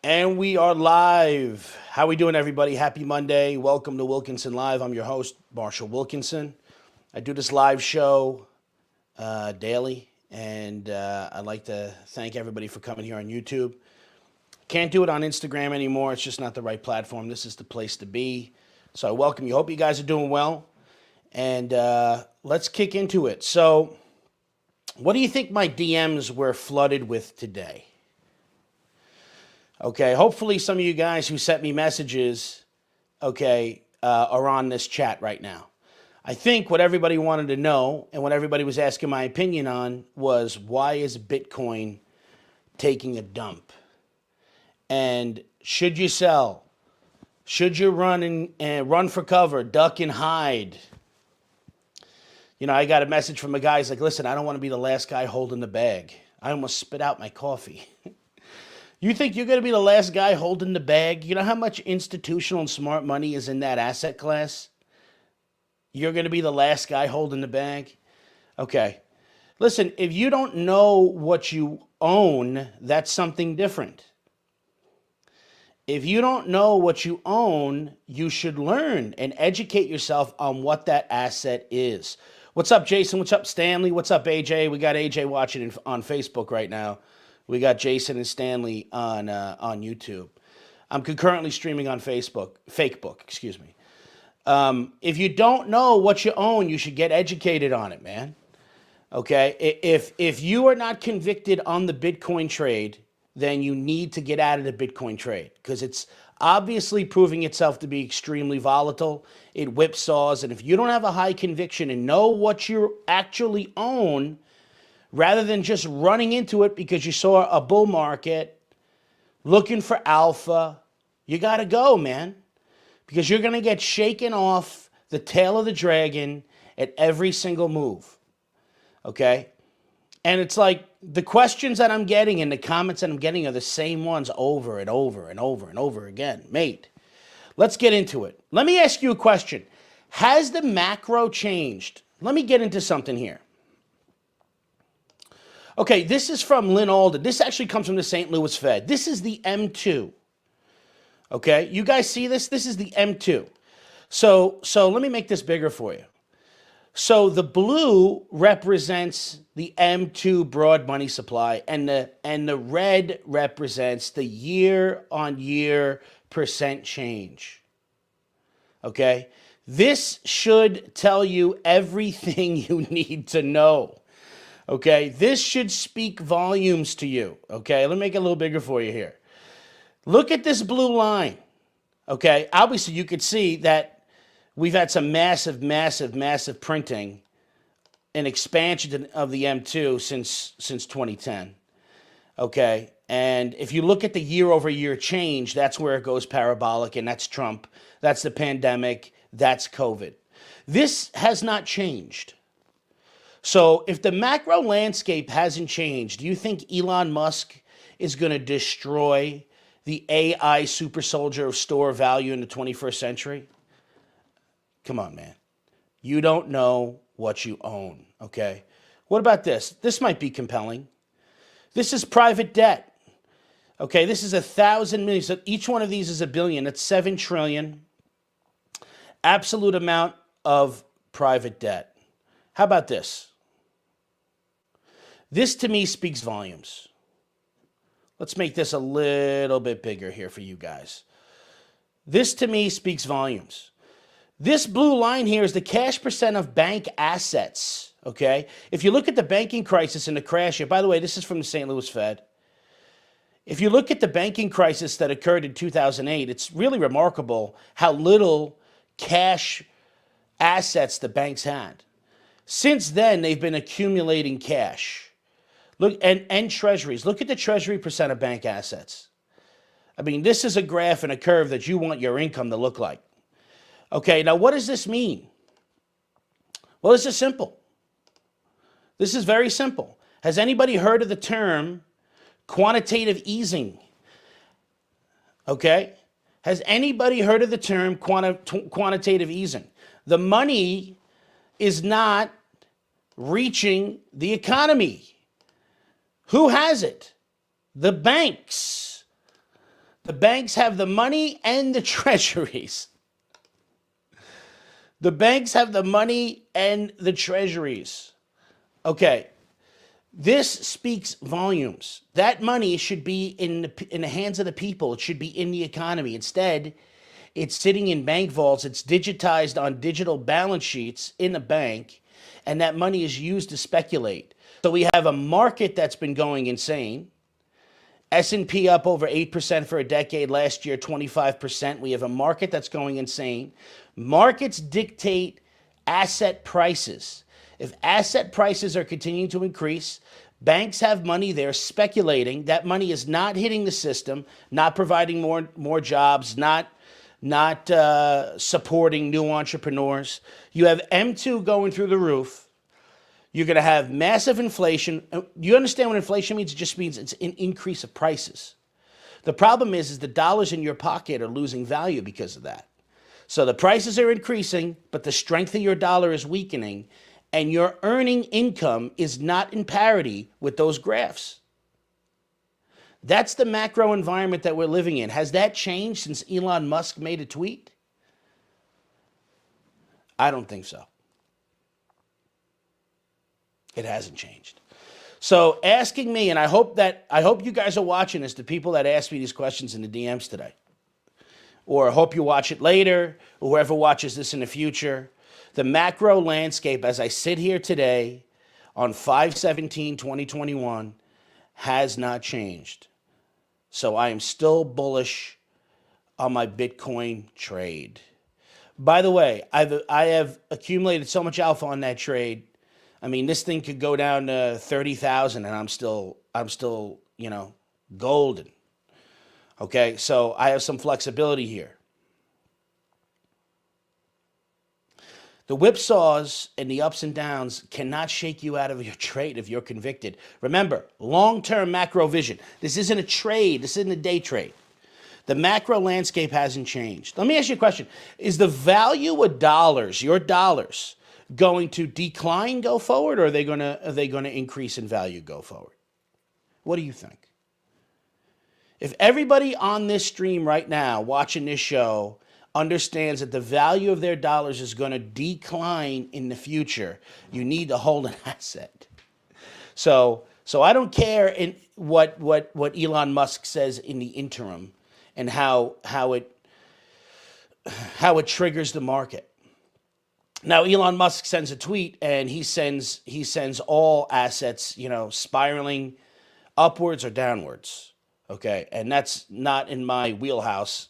And we are live. How we doing, everybody? Happy Monday. Welcome to Wilkinson Live. I'm your host, Marshall Wilkinson. I do this live show daily, and I'd like to thank everybody for coming here on YouTube. Can't do it on Instagram anymore. It's just not the right platform. This is the place to be. So I welcome you. Hope you guys are doing well. And let's kick into it. So what do you think my DMs were flooded with today? Okay, hopefully some of you guys who sent me messages, are on this chat right now. I think what everybody wanted to know and what everybody was asking my opinion on was, why is Bitcoin taking a dump? And should you sell? Should you run and run for cover, duck and hide? You know, I got a message from a guy. He's like, listen, I don't want to be the last guy holding the bag. I almost spit out my coffee. You think you're going to be the last guy holding the bag? You know how much institutional and smart money is in that asset class? You're going to be the last guy holding the bag? Okay. Listen, if you don't know what you own, that's something different. If you don't know what you own, you should learn and educate yourself on what that asset is. What's up, Jason? What's up, Stanley? What's up, AJ? We got AJ watching on Facebook right now. We got Jason and Stanley on YouTube. I'm concurrently streaming on Fakebook, excuse me. If you don't know what you own, you should get educated on it, man. Okay? If you are not convicted on the Bitcoin trade, then you need to get out of the Bitcoin trade, because it's obviously proving itself to be extremely volatile. It whipsaws, and if you don't have a high conviction and know what you actually own, rather than just running into it because you saw a bull market, looking for alpha, you got to go, man. Because you're going to get shaken off the tail of the dragon at every single move. Okay? And it's like the questions that I'm getting and the comments that I'm getting are the same ones over and over and over and over again. Mate, let's get into it. Let me ask you a question. Has the macro changed? Let me get into something here. Okay, this is from Lynn Alden. This actually comes from the St. Louis Fed. This is the M2. Okay, you guys see this? This is the M2. So let me make this bigger for you. So the blue represents the M2 broad money supply, and the red represents the year-on-year percent change. Okay? This should tell you everything you need to know. Okay, this should speak volumes to you. Okay, let me make it a little bigger for you here. Look at this blue line. Okay, obviously you could see that we've had some massive printing and expansion of the M2 since 2010. Okay, and if you look at the year-over-year change, that's where it goes parabolic, and that's Trump, that's the pandemic, that's COVID. This has not changed. So if the macro landscape hasn't changed, do you think Elon Musk is going to destroy the AI super soldier of store value in the 21st century? Come on, man. You don't know what you own, okay? What about this? This might be compelling. This is private debt. Okay, this is 1,000 million. So each one of these is $1 billion. That's $7 trillion. Absolute amount of private debt. How about this? This, to me, speaks volumes. Let's make this a little bit bigger here for you guys. This, to me, speaks volumes. This blue line here is the cash percent of bank assets, okay? If you look at the banking crisis and the crash here, by the way, this is from the St. Louis Fed. If you look at the banking crisis that occurred in 2008, it's really remarkable how little cash assets the banks had. Since then, they've been accumulating cash. Look, and treasuries. Look at the treasury percent of bank assets. I mean, this is a graph and a curve that you want your income to look like. Okay, now what does this mean? Well, this is simple. This is very simple. Has anybody heard of the term quantitative easing? Okay? Has anybody heard of the term quantitative easing? The money is not reaching the economy. Who has it? The banks. The banks have the money and the treasuries. The banks have the money and the treasuries. Okay. This speaks volumes. That money should be in the hands of the people. It should be in the economy. Instead, it's sitting in bank vaults. It's digitized on digital balance sheets in the bank, and that money is used to speculate. So we have a market that's been going insane. S&P up over 8% for a decade. Last year, 25%. We have a market that's going insane. Markets dictate asset prices. If asset prices are continuing to increase, banks have money, they're speculating. That money is not hitting the system, not providing more jobs, not supporting new entrepreneurs. You have M2 going through the roof. You're going to have massive inflation. You understand what inflation means? It just means it's an increase of prices. The problem is the dollars in your pocket are losing value because of that. So the prices are increasing, but the strength of your dollar is weakening, and your earning income is not in parity with those graphs. That's the macro environment that we're living in. Has that changed since Elon Musk made a tweet? I don't think so. It hasn't changed. So asking me, and I hope you guys are watching this, the people that asked me these questions in the DMs today, or I hope you watch it later, or whoever watches this in the future. The macro landscape, as I sit here today on 5/17/2021, has not changed. So I am still bullish on my Bitcoin trade. By the way, I have accumulated so much alpha on that trade. I mean, this thing could go down to 30,000 and I'm still, golden. Okay, so I have some flexibility here. The whipsaws and the ups and downs cannot shake you out of your trade if you're convicted. Remember, long-term macro vision. This isn't a trade. This isn't a day trade. The macro landscape hasn't changed. Let me ask you a question. Is the value of dollars, your dollars, going to decline go forward, or are they going to increase in value go forward? What do you think? If everybody on this stream right now watching this show understands that the value of their dollars is going to decline in the future, you need to hold an asset. So I don't care in what Elon Musk says in the interim and how it triggers the market. Now Elon Musk sends a tweet and he sends all assets, spiraling upwards or downwards. Okay, and that's not in my wheelhouse,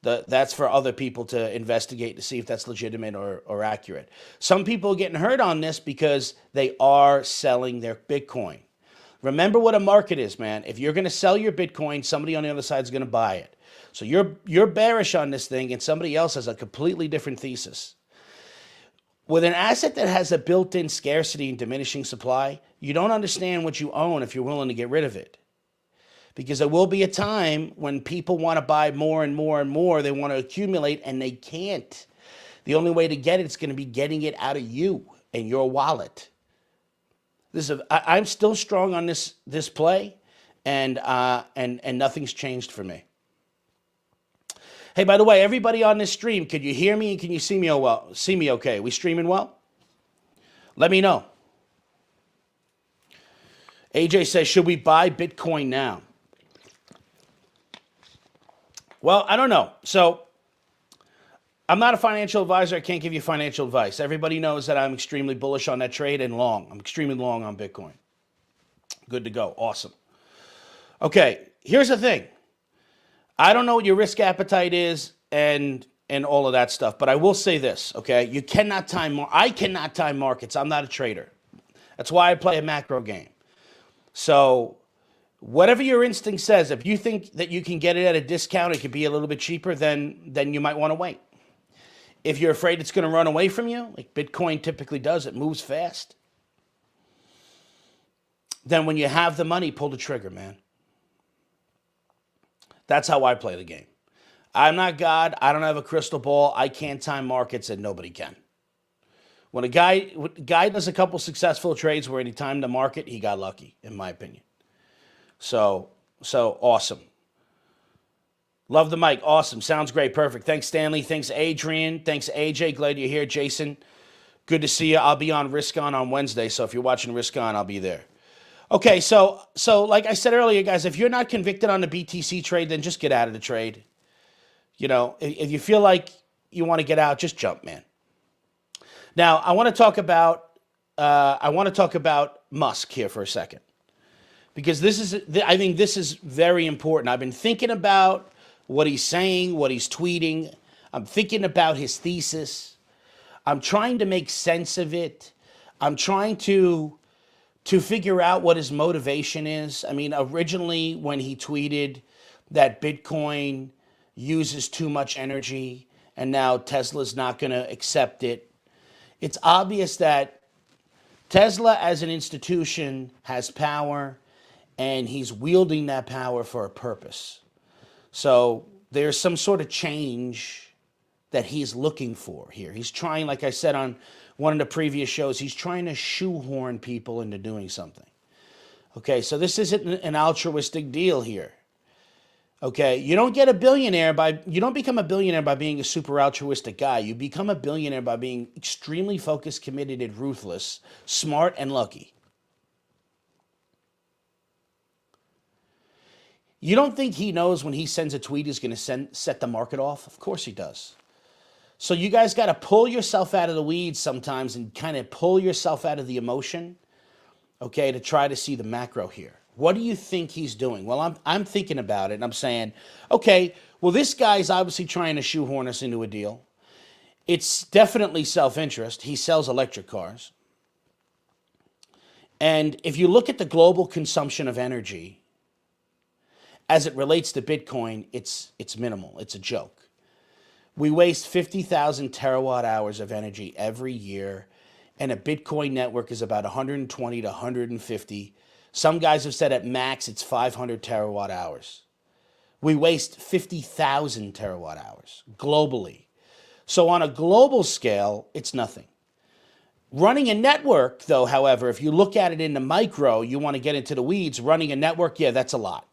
That's for other people to investigate to see if that's legitimate or accurate. Some people are getting hurt on this because they are selling their Bitcoin. Remember what a market is, man. If you're going to sell your Bitcoin, somebody on the other side is going to buy it. So you're bearish on this thing, and somebody else has a completely different thesis. With an asset that has a built-in scarcity and diminishing supply, you don't understand what you own if you're willing to get rid of it. Because there will be a time when people want to buy more and more and more. They want to accumulate, and they can't. The only way to get it is going to be getting it out of you and your wallet. I'm still strong on this play, and nothing's changed for me. Hey, by the way, everybody on this stream, could you hear me and can you see me well? See me okay? We streaming well? Let me know. AJ says, should we buy Bitcoin now? Well, I don't know. So I'm not a financial advisor. I can't give you financial advice. Everybody knows that I'm extremely bullish on that trade and long. I'm extremely long on Bitcoin. Good to go. Awesome. Okay, here's the thing. I don't know what your risk appetite is and all of that stuff, but I will say this, okay? You cannot I cannot time markets. I'm not a trader. That's why I play a macro game. So whatever your instinct says, if you think that you can get it at a discount, it could be a little bit cheaper, then you might want to wait. If you're afraid it's going to run away from you, like Bitcoin typically does, it moves fast, then when you have the money, pull the trigger, man. That's how I play the game. I'm not God. I don't have a crystal ball. I can't time markets, and nobody can. When a guy does a couple successful trades where he timed the market, he got lucky, in my opinion. So awesome. Love the mic. Awesome. Sounds great. Perfect. Thanks, Stanley. Thanks, Adrian. Thanks, AJ. Glad you're here. Jason, good to see you. I'll be on Risk On Wednesday, so if you're watching Risk On, I'll be there. Okay, so like I said earlier, guys, if you're not convicted on the BTC trade, then just get out of the trade. You know, if you feel like you want to get out, just jump, man. Now, I want to talk about Musk here for a second, because I think this is very important. I've been thinking about what he's saying, what he's tweeting. I'm thinking about his thesis. I'm trying to make sense of it. I'm trying to figure out what his motivation is. I mean, originally when he tweeted that Bitcoin uses too much energy and now Tesla's not going to accept it, it's obvious that Tesla as an institution has power, and he's wielding that power for a purpose. So there's some sort of change that he's looking for here. He's trying, like I said on one of the previous shows, he's trying to shoehorn people into doing something. Okay, so this isn't an altruistic deal here. Okay, you don't become a billionaire by being a super altruistic guy. You become a billionaire by being extremely focused, committed, and ruthless, smart, and lucky. You don't think he knows when he sends a tweet he's going to set the market off? Of course he does. So you guys got to pull yourself out of the weeds sometimes and kind of pull yourself out of the emotion, okay, to try to see the macro here. What do you think he's doing? Well, I'm thinking about it, and I'm saying, okay, well, this guy's obviously trying to shoehorn us into a deal. It's definitely self-interest. He sells electric cars. And if you look at the global consumption of energy, as it relates to Bitcoin, it's minimal. It's a joke. We waste 50,000 terawatt hours of energy every year, and a Bitcoin network is about 120 to 150. Some guys have said at max it's 500 terawatt hours. We waste 50,000 terawatt hours globally. So on a global scale, it's nothing. Running a network, though, however, if you look at it in the micro, you want to get into the weeds, running a network, yeah, that's a lot.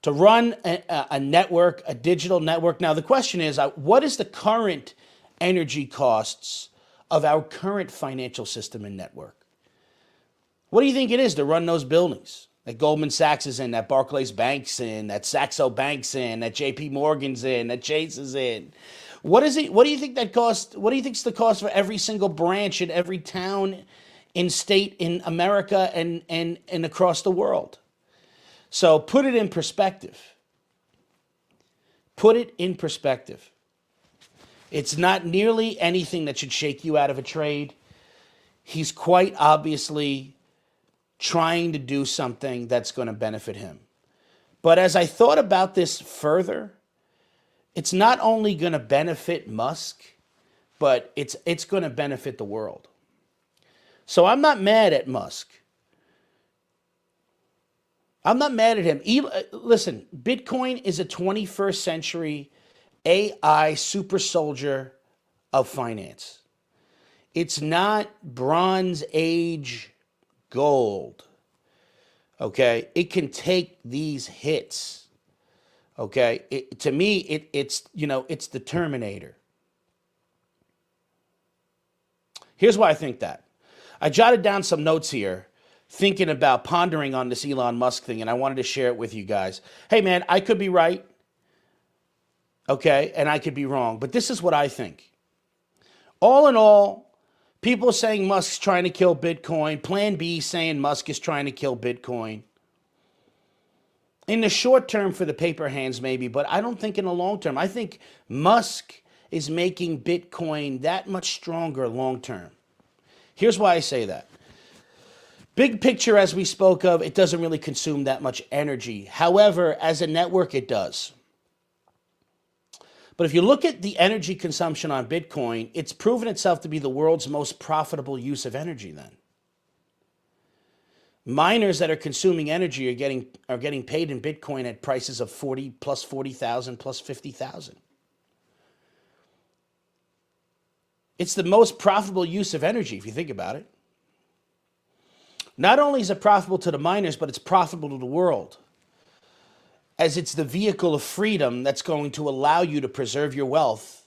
To run a network, a digital network. Now, the question is, what is the current energy costs of our current financial system and network? What do you think it is to run those buildings that Goldman Sachs is in, that Barclays Bank's in, that Saxo Bank's in, that JP Morgan's in, that Chase is in? What is it? What do you think that cost? What do you think is the cost for every single branch in every town, in state, in America, and across the world? So put it in perspective. Put it in perspective. It's not nearly anything that should shake you out of a trade. He's quite obviously trying to do something that's going to benefit him. But as I thought about this further, it's not only going to benefit Musk, but it's going to benefit the world. So I'm not mad at Musk. I'm not mad at him. Listen, Bitcoin is a 21st century AI super soldier of finance. It's not Bronze Age gold. Okay? It can take these hits. Okay? To me, it's the Terminator. Here's why I think that. I jotted down some notes here, thinking about pondering on this Elon Musk thing, and I wanted to share it with you guys. Hey, man, I could be right, okay, and I could be wrong, but this is what I think. All in all, people saying Musk's trying to kill Bitcoin, Plan B saying Musk is trying to kill Bitcoin. In the short term for the paper hands, maybe, but I don't think in the long term. I think Musk is making Bitcoin that much stronger long term. Here's why I say that. Big picture, as we spoke of, it doesn't really consume that much energy. However, as a network, it does. But if you look at the energy consumption on Bitcoin, it's proven itself to be the world's most profitable use of energy then. Miners that are consuming energy are getting paid in Bitcoin at prices of 40 plus 40,000 plus 50,000. It's the most profitable use of energy if you think about it. Not only is it profitable to the miners, but it's profitable to the world. as it's the vehicle of freedom that's going to allow you to preserve your wealth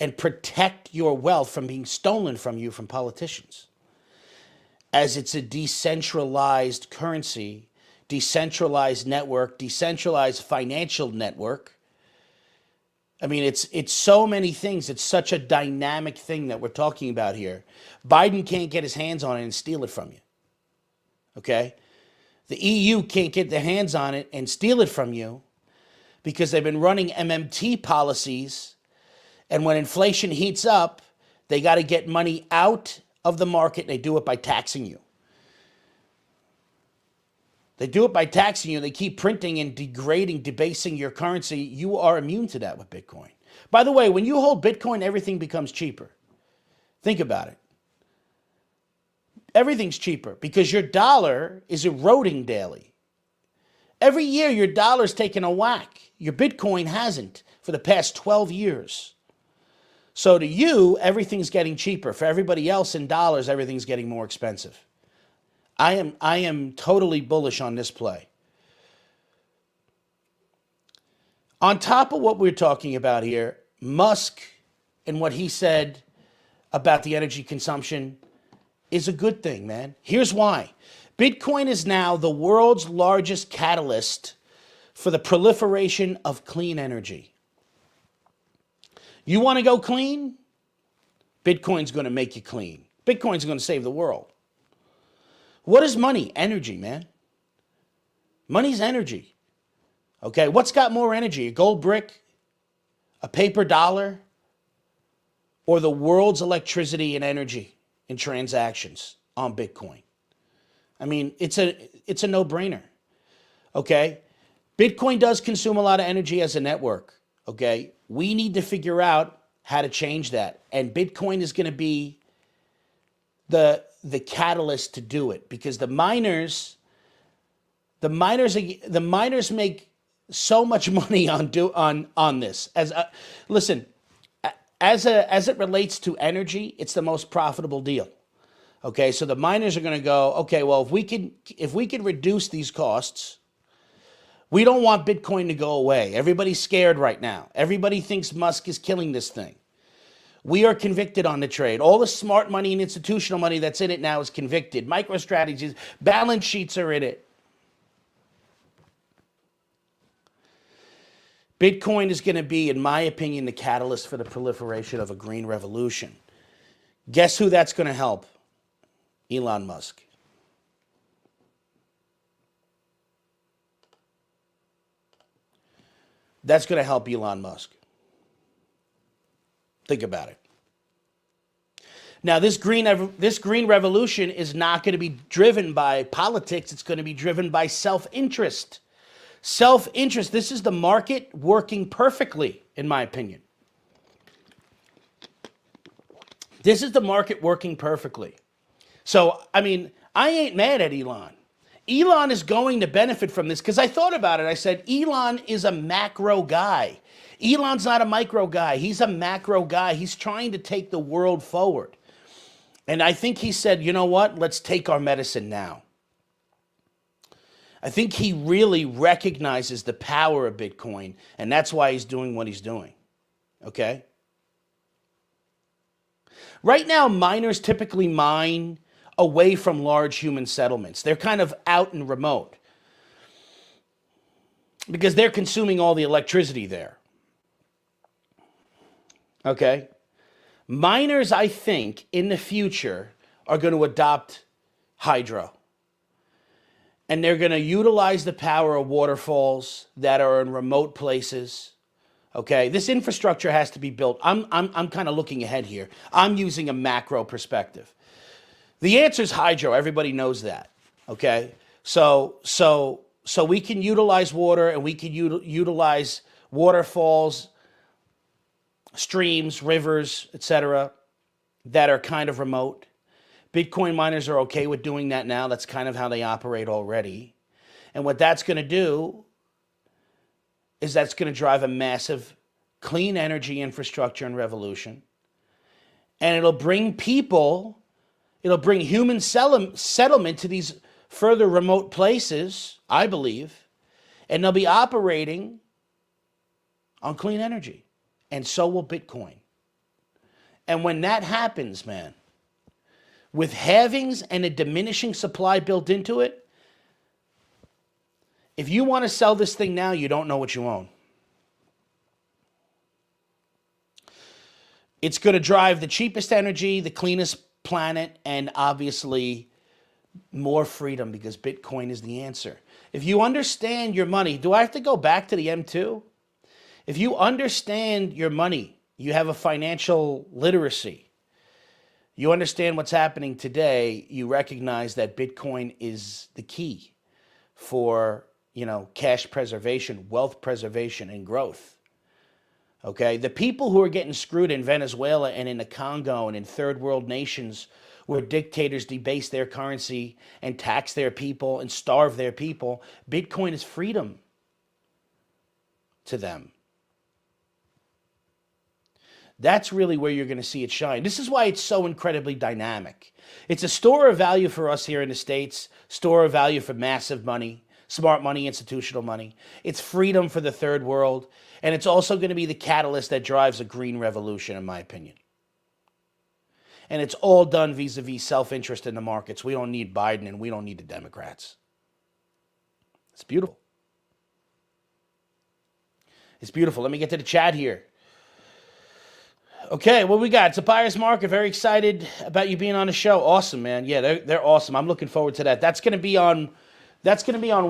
and protect your wealth from being stolen from you from politicians. As it's a decentralized currency, decentralized network, decentralized financial network. I mean, it's so many things. It's such a dynamic thing that we're talking about here. Biden can't get his hands on it and steal it from you. Okay? The EU can't get their hands on it and steal it from you because they've been running MMT policies, and when inflation heats up, they got to get money out of the market, and they do it by taxing you. They do it by taxing you. They keep printing and degrading, debasing your currency. You are immune to that with Bitcoin. By the way, when you hold Bitcoin, everything becomes cheaper. Think about it. Everything's cheaper because your dollar is eroding daily. Every year, your dollar's taking a whack. Your Bitcoin hasn't for the past 12 years. So to you, everything's getting cheaper. For everybody else in dollars, everything's getting more expensive. I am totally bullish on this play. On top of what we're talking about here, Musk and what he said about the energy consumption is a good thing, man. Here's why. Bitcoin is now the world's largest catalyst for the proliferation of clean energy. You want to go clean? Bitcoin's going to make you clean. Bitcoin's going to save the world. What is money? Energy, man. Money's energy. Okay, what's got more energy? A gold brick? A paper dollar? Or the world's electricity and energy in transactions on Bitcoin? I mean, it's a no-brainer. Okay? Bitcoin does consume a lot of energy as a network. Okay? We need to figure out how to change that. And Bitcoin is going to be the catalyst to do it, because the miners make so much money on this. Listen, as it relates to energy, it's the most profitable deal. Okay, so the miners are going to go, okay, well, if we can reduce these costs, we don't want Bitcoin to go away. Everybody's scared right now. Everybody thinks Musk is killing this thing. We are convicted on the trade. All the smart money and institutional money that's in it now is convicted. MicroStrategies, balance sheets are in it. Bitcoin is going to be, in my opinion, the catalyst for the proliferation of a green revolution. Guess who that's going to help? Elon Musk. That's going to help Elon Musk. Think about it. Now, this green revolution is not going to be driven by politics. It's going to be driven by self-interest. Self-interest. This is the market working perfectly, in my opinion. This is the market working perfectly. So, I mean, I ain't mad at Elon. Elon is going to benefit from this because I thought about it. I said, Elon is a macro guy. Elon's not a micro guy. He's a macro guy. He's trying to take the world forward. And I think he said, you know what? Let's take our medicine now. I think he really recognizes the power of Bitcoin, and that's why he's doing what he's doing. Okay? Right now, miners typically mine away from large human settlements. They're kind of out and remote because they're consuming all the electricity there. Okay? Miners, I think, in the future are going to adopt hydro. And they're going to utilize the power of waterfalls that are in remote places. Okay? This infrastructure has to be built. I'm kind of looking ahead here. I'm using a macro perspective. The answer is hydro. Everybody knows that. Okay? So we can utilize water, and we can utilize waterfalls, streams, rivers, etc., that are kind of remote. Bitcoin miners are okay with doing that now. That's kind of how they operate already. And what that's going to do is that's going to drive a massive clean energy infrastructure and revolution. And it'll bring people, it'll bring human settlement to these further remote places, I believe. And they'll be operating on clean energy. And so will Bitcoin. And when that happens, man, with halvings and a diminishing supply built into it, if you want to sell this thing now, you don't know what you own. It's going to drive the cheapest energy, the cleanest planet, and obviously more freedom, because Bitcoin is the answer. If you understand your money, do I have to go back to the M2? If you understand your money, you have a financial literacy, you understand what's happening today, you recognize that Bitcoin is the key for, cash preservation, wealth preservation, and growth. Okay, the people who are getting screwed in Venezuela and in the Congo and in third world nations where dictators debase their currency and tax their people and starve their people, Bitcoin is freedom to them. That's really where you're going to see it shine. This is why it's so incredibly dynamic. It's a store of value for us here in the States, store of value for massive money, smart money, institutional money. It's freedom for the third world. And it's also going to be the catalyst that drives a green revolution, in my opinion. And it's all done vis-a-vis self-interest in the markets. We don't need Biden and we don't need the Democrats. It's beautiful. It's beautiful. Let me get to the chat here. Okay, what we got? It's a buyer's market. Very excited about you being on the show. Awesome, man. Yeah, they're awesome. I'm looking forward to that. That's going to be on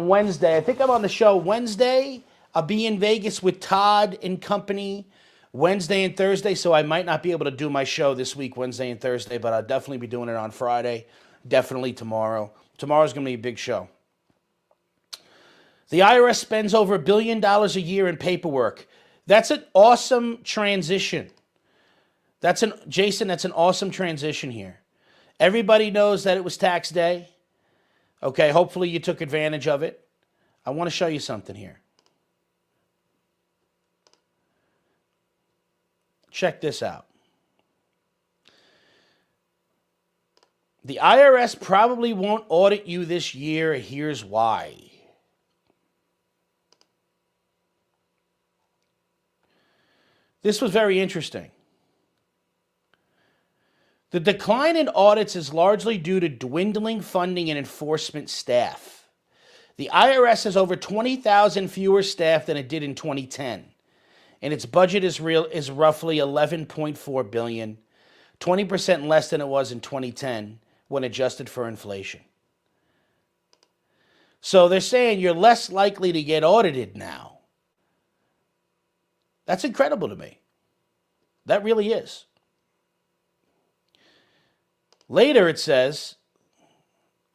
Wednesday. I think I'm on the show Wednesday. I'll be in Vegas with Todd and company Wednesday and Thursday, so I might not be able to do my show this week, Wednesday and Thursday, but I'll definitely be doing it on Friday, definitely tomorrow. Tomorrow's going to be a big show. The IRS spends over $1 billion a year in paperwork. That's an awesome transition. Jason, that's an awesome transition here. Everybody knows that it was tax day. Okay, hopefully you took advantage of it. I want to show you something here. Check this out. The IRS probably won't audit you this year. Here's why. This was very interesting. The decline in audits is largely due to dwindling funding and enforcement staff. The IRS has over 20,000 fewer staff than it did in 2010. And its budget is roughly $11.4 billion, 20% less than it was in 2010 when adjusted for inflation. So they're saying you're less likely to get audited now. That's incredible to me. That really is. Later it says,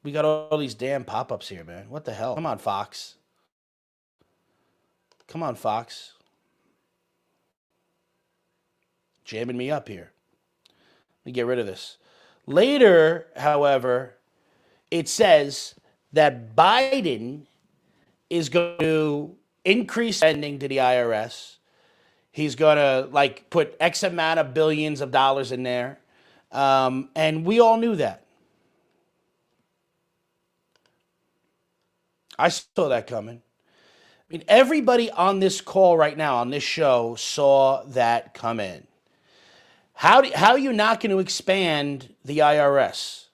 we got all these damn pop-ups here, man. What the hell? Come on, Fox. Come on, Fox. Jamming me up here. Let me get rid of this. Later, however, it says that Biden is going to increase spending to the IRS. He's going to put X amount of billions of dollars in there. And we all knew that. I saw that coming. I mean, everybody on this call right now, on this show, saw that come in. How are you not going to expand the IRS?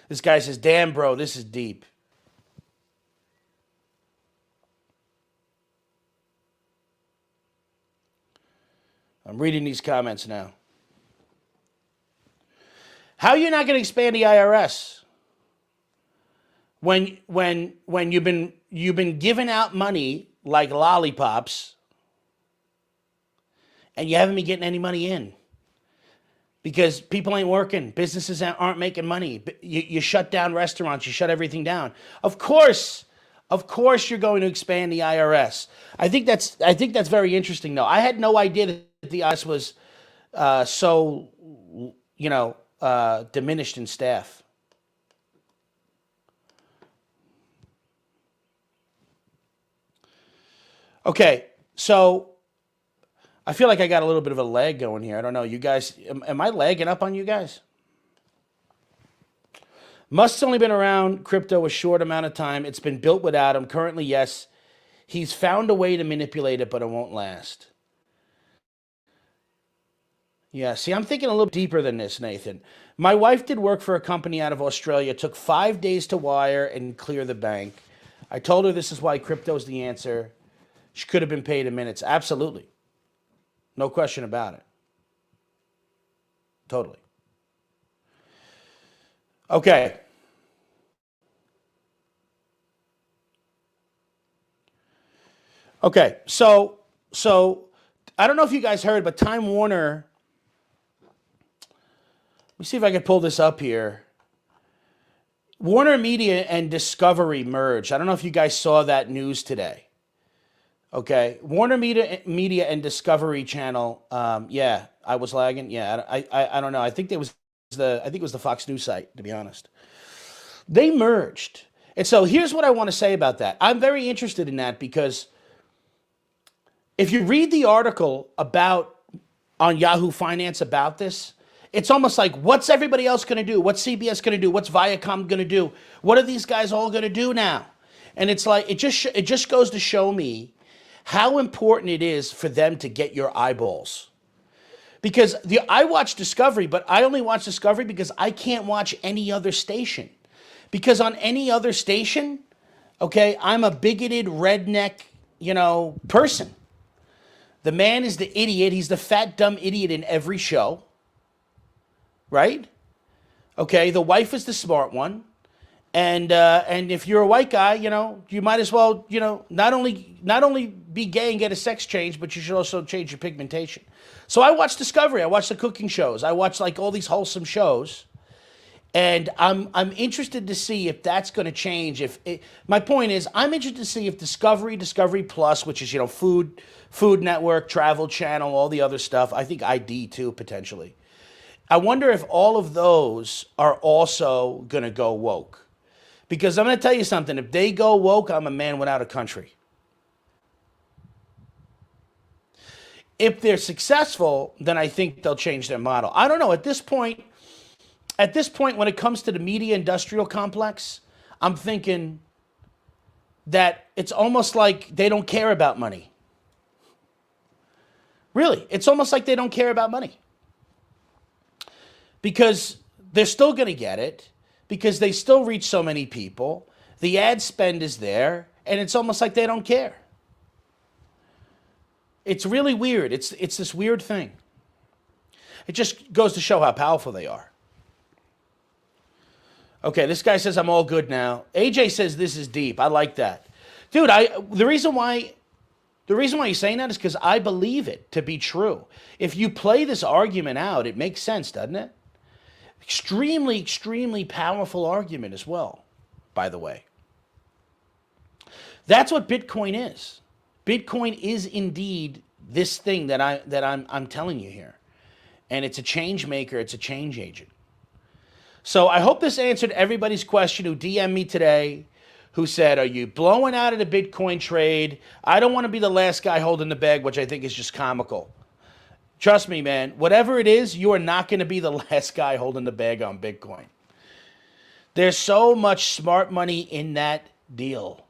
This guy says, damn, bro, this is deep. I'm reading these comments now. How are you not going to expand the IRS when you've been giving out money like lollipops and you haven't been getting any money in? Because people ain't working, businesses aren't making money. You shut down restaurants, you shut everything down. Of course you're going to expand the IRS. I think that's very interesting, though. I had no idea that the IRS was so diminished in staff. Okay, so I feel like I got a little bit of a lag going here. I don't know, you guys, am I lagging up on you guys? Musk's only been around crypto a short amount of time. It's been built without him. Currently, yes, he's found a way to manipulate it, but it won't last. Yeah, see, I'm thinking a little deeper than this, Nathan. My wife did work for a company out of Australia. It took 5 days to wire and clear the bank. I told her this is why crypto's the answer. She could have been paid in minutes. Absolutely. No question about it. Totally. Okay. Okay. So I don't know if you guys heard, but Time Warner. Let me see if I can pull this up here. Warner Media and Discovery merged. I don't know if you guys saw that news today. Okay, Warner Media and Discovery Channel. Yeah, I was lagging. Yeah, I don't know. I think it was the Fox News site, to be honest. They merged, and so here's what I want to say about that. I'm very interested in that because if you read the article about on Yahoo Finance about this, it's almost like, what's everybody else going to do? What's CBS going to do? What's Viacom going to do? What are these guys all going to do now? And it's like it just goes to show me how important it is for them to get your eyeballs. Because I watch Discovery, but I only watch Discovery because I can't watch any other station. Because on any other station, okay, I'm a bigoted redneck, person. The man is the idiot. He's the fat, dumb idiot in every show. Right? Okay, the wife is the smart one. And if you're a white guy, you might as well, not only be gay and get a sex change, but you should also change your pigmentation. So I watch Discovery. I watch the cooking shows. I watch like all these wholesome shows, and I'm interested to see if that's going to change. My point is, I'm interested to see if Discovery Plus, which is Food Network, Travel Channel, all the other stuff. I think ID too potentially. I wonder if all of those are also going to go woke. Because I'm going to tell you something. If they go woke, I'm a man without a country. If they're successful, then I think they'll change their model. I don't know. At this point, when it comes to the media industrial complex, I'm thinking that it's almost like they don't care about money. Really, it's almost like they don't care about money. Because they're still going to get it, because they still reach so many people. The ad spend is there, and it's almost like they don't care. It's really weird. It's this weird thing. It just goes to show how powerful they are. Okay, this guy says I'm all good now. AJ says this is deep. I like that. Dude, the reason why he's saying that is because I believe it to be true. If you play this argument out, it makes sense, doesn't it? Extremely, extremely powerful argument as well, by the way. That's what Bitcoin is. Bitcoin is indeed this thing that I'm telling you here. And it's a change maker, it's a change agent. So I hope this answered everybody's question who DM'd me today, who said, are you blowing out of the Bitcoin trade? I don't want to be the last guy holding the bag, which I think is just comical. Trust me, man, whatever it is, you are not going to be the last guy holding the bag on Bitcoin. There's so much smart money in that deal.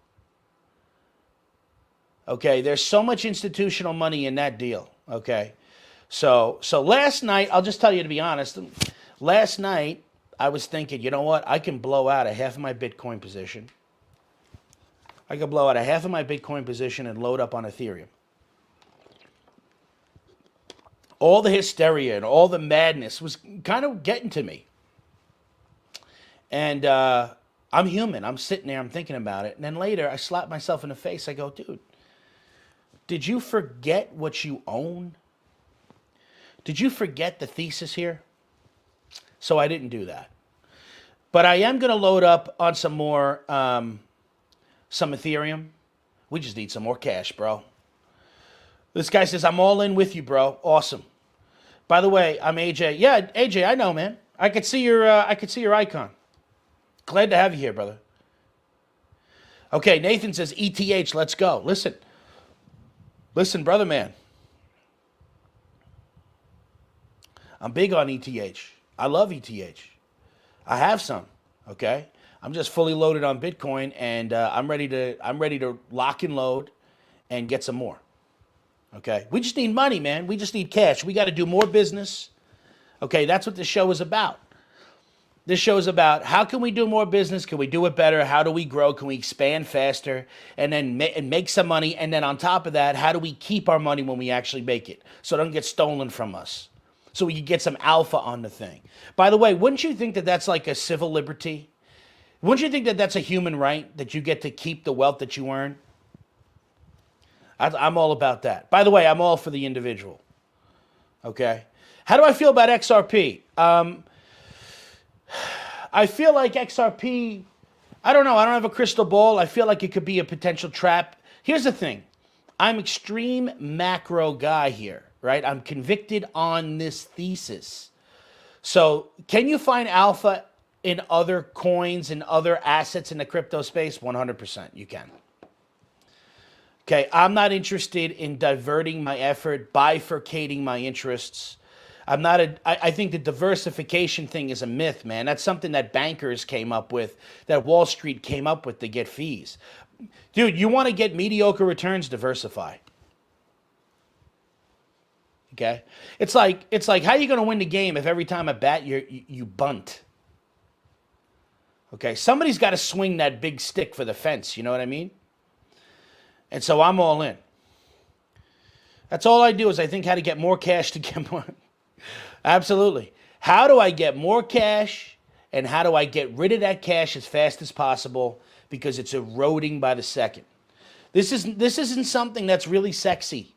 Okay, there's so much institutional money in that deal. Okay, so last night, I'll just tell you to be honest, last night I was thinking, you know what? I can blow out a half of my Bitcoin position. I could blow out a half of my Bitcoin position and load up on Ethereum. All the hysteria and all the madness was kind of getting to me. And I'm human. I'm sitting there, I'm thinking about it. And then later, I slap myself in the face. I go, dude, did you forget what you own? Did you forget the thesis here? So I didn't do that. But I am going to load up on some more, some Ethereum. We just need some more cash, bro. This guy says, I'm all in with you, bro. Awesome. By the way, I'm AJ. Yeah, AJ, I know, man. I could see your icon. Glad to have you here, brother. Okay, Nathan says, ETH, let's go. Listen, brother, man. I'm big on ETH. I love ETH. I have some. Okay, I'm just fully loaded on Bitcoin, and I'm ready to lock and load and get some more. Okay, we just need money, man. We just need cash. We got to do more business. Okay, that's what this show is about. This show is about how can we do more business? Can we do it better? How do we grow? Can we expand faster and then make some money? And then on top of that, how do we keep our money when we actually make it so it doesn't get stolen from us? So we can get some alpha on the thing. By the way, wouldn't you think that that's like a civil liberty? Wouldn't you think that that's a human right, that you get to keep the wealth that you earn? I'm all about that. By the way, I'm all for the individual. Okay? How do I feel about XRP? I feel like XRP, I don't know. I don't have a crystal ball. I feel like it could be a potential trap. Here's the thing. I'm extreme macro guy here, right? I'm convicted on this thesis. So can you find alpha in other coins and other assets in the crypto space? 100% you can. Okay, I'm not interested in diverting my effort, bifurcating my interests. I think the diversification thing is a myth, man. That's something that bankers came up with, that Wall Street came up with to get fees. Dude, you want to get mediocre returns, diversify. Okay? It's like how are you going to win the game if every time I bat you bunt? Okay? Somebody's got to swing that big stick for the fence, you know what I mean? And so I'm all in. That's all I do is I think how to get more cash to get more. Absolutely. How do I get more cash and how do I get rid of that cash as fast as possible because it's eroding by the second? This isn't something that's really sexy.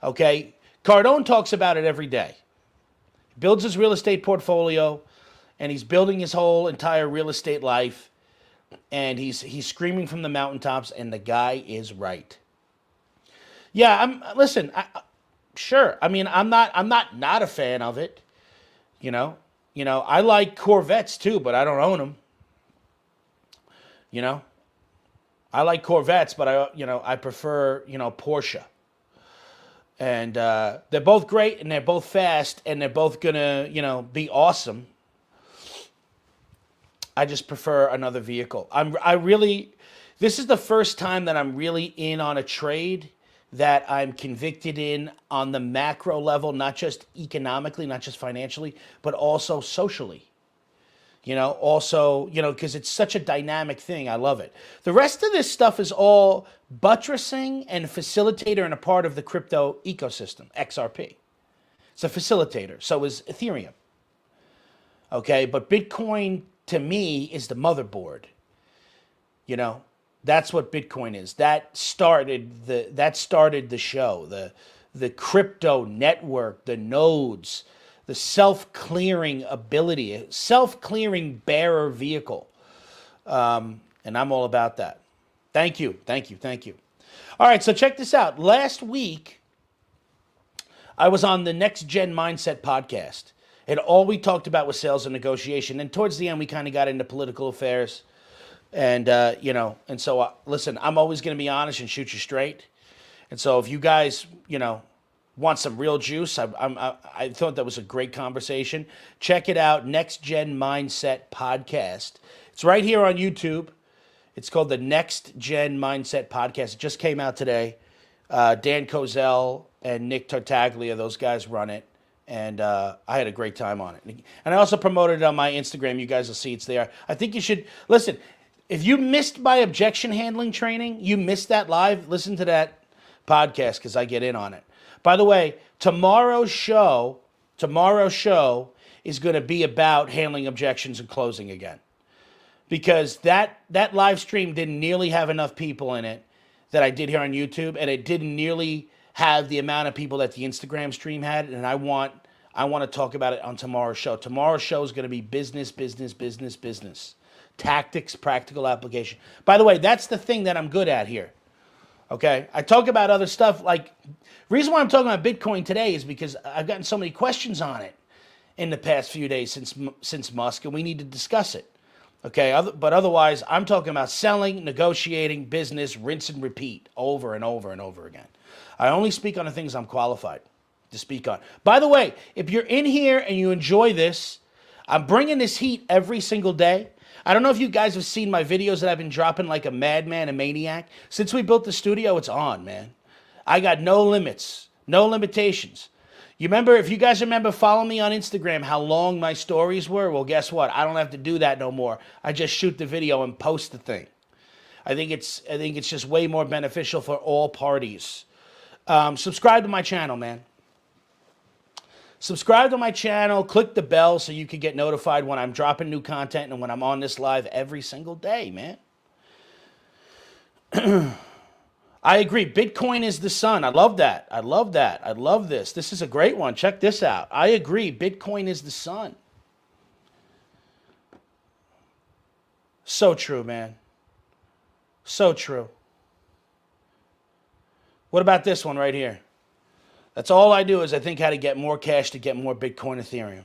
Okay? Cardone talks about it every day. He builds his real estate portfolio and he's building his whole entire real estate life. And he's screaming from the mountaintops, and the guy is right. Yeah, sure. I mean, I'm not a fan of it. You know, I like Corvettes too, but I don't own them. You know, I like Corvettes, but I prefer Porsche. And they're both great, and they're both fast, and they're both gonna be awesome. I just prefer another vehicle. This is the first time that I'm really in on a trade that I'm convicted in on the macro level, not just economically, not just financially, but also socially. Because it's such a dynamic thing. I love it. The rest of this stuff is all buttressing and facilitator and a part of the crypto ecosystem, XRP. It's a facilitator. So is Ethereum. Okay, but Bitcoin to me is the motherboard. That's what Bitcoin is. That started the show. The crypto network, the nodes, the self-clearing ability, self-clearing bearer vehicle. And I'm all about that. Thank you. All right, so check this out. Last week, I was on the Next Gen Mindset podcast. And all we talked about was sales and negotiation. And towards the end, we kind of got into political affairs. And, and so, listen, I'm always going to be honest and shoot you straight. And so if you guys, want some real juice, I thought that was a great conversation. Check it out, Next Gen Mindset Podcast. It's right here on YouTube. It's called the Next Gen Mindset Podcast. It just came out today. Dan Kozel and Nick Tartaglia, those guys run it. And I had a great time on it. And I also promoted it on my Instagram. You guys will see it's there. I think you should, listen, if you missed my objection handling training, you missed that live, listen to that podcast because I get in on it. By the way, tomorrow's show is going to be about handling objections and closing again. Because that live stream didn't nearly have enough people in it that I did here on YouTube, and it didn't nearly have the amount of people that the Instagram stream had, and I want to talk about it on tomorrow's show. Tomorrow's show is going to be business. Tactics, practical application. By the way, that's the thing that I'm good at here. Okay? I talk about other stuff. Like, reason why I'm talking about Bitcoin today is because I've gotten so many questions on it in the past few days since Musk, and we need to discuss it. Okay? But otherwise, I'm talking about selling, negotiating, business, rinse and repeat over and over and over again. I only speak on the things I'm qualified to speak on. By the way, if you're in here and you enjoy this, I'm bringing this heat every single day. I don't know if you guys have seen my videos that I've been dropping like a madman, a maniac. Since we built the studio, it's on, man. I got no limits, no limitations. You remember, if you guys remember following me on Instagram, how long my stories were? Well, guess what? I don't have to do that no more. I just shoot the video and post the thing. I think it's just way more beneficial for all parties. Subscribe to my channel, man. Subscribe to my channel, click the bell so you can get notified when I'm dropping new content and when I'm on this live every single day, man. I agree. Bitcoin is the sun. I love that. I love that. I love this. This is a great one. Check this out. I agree. Bitcoin is the sun. So true, man. So true. What about this one right here? That's all I do is I think how to get more cash to get more Bitcoin, Ethereum.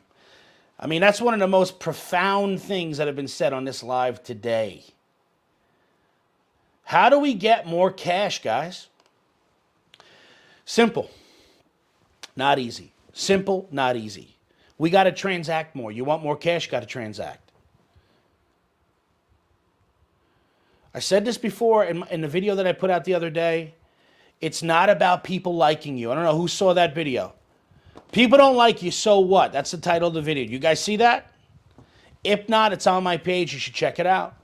I mean, that's one of the most profound things that have been said on this live today. How do we get more cash, guys? Simple, not easy. Simple, not easy. We got to transact more. You want more cash, got to transact. I said this before in the video that I put out the other day. It's not about people liking you. I don't know who saw that video. People don't like you, so what? That's the title of the video. You guys see that? If not, it's on my page. You should check it out.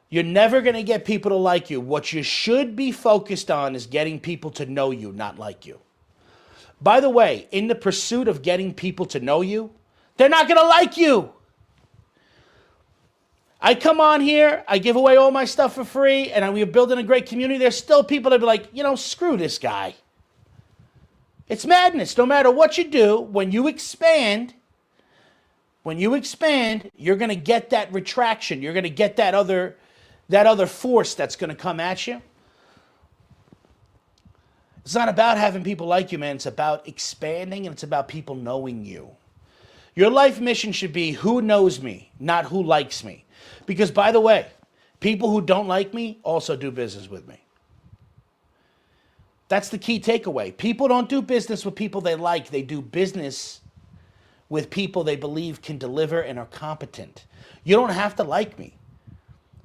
You're never going to get people to like you. What you should be focused on is getting people to know you, not like you. By the way, in the pursuit of getting people to know you, they're not going to like you. I come on here, I give away all my stuff for free, and we're building a great community. There's still people that be like, screw this guy. It's madness. No matter what you do, when you expand, you're going to get that retraction. You're going to get that other force that's going to come at you. It's not about having people like you, man. It's about expanding, and it's about people knowing you. Your life mission should be who knows me, not who likes me. Because, by the way, people who don't like me also do business with me. That's the key takeaway. People don't do business with people they like. They do business with people they believe can deliver and are competent. You don't have to like me.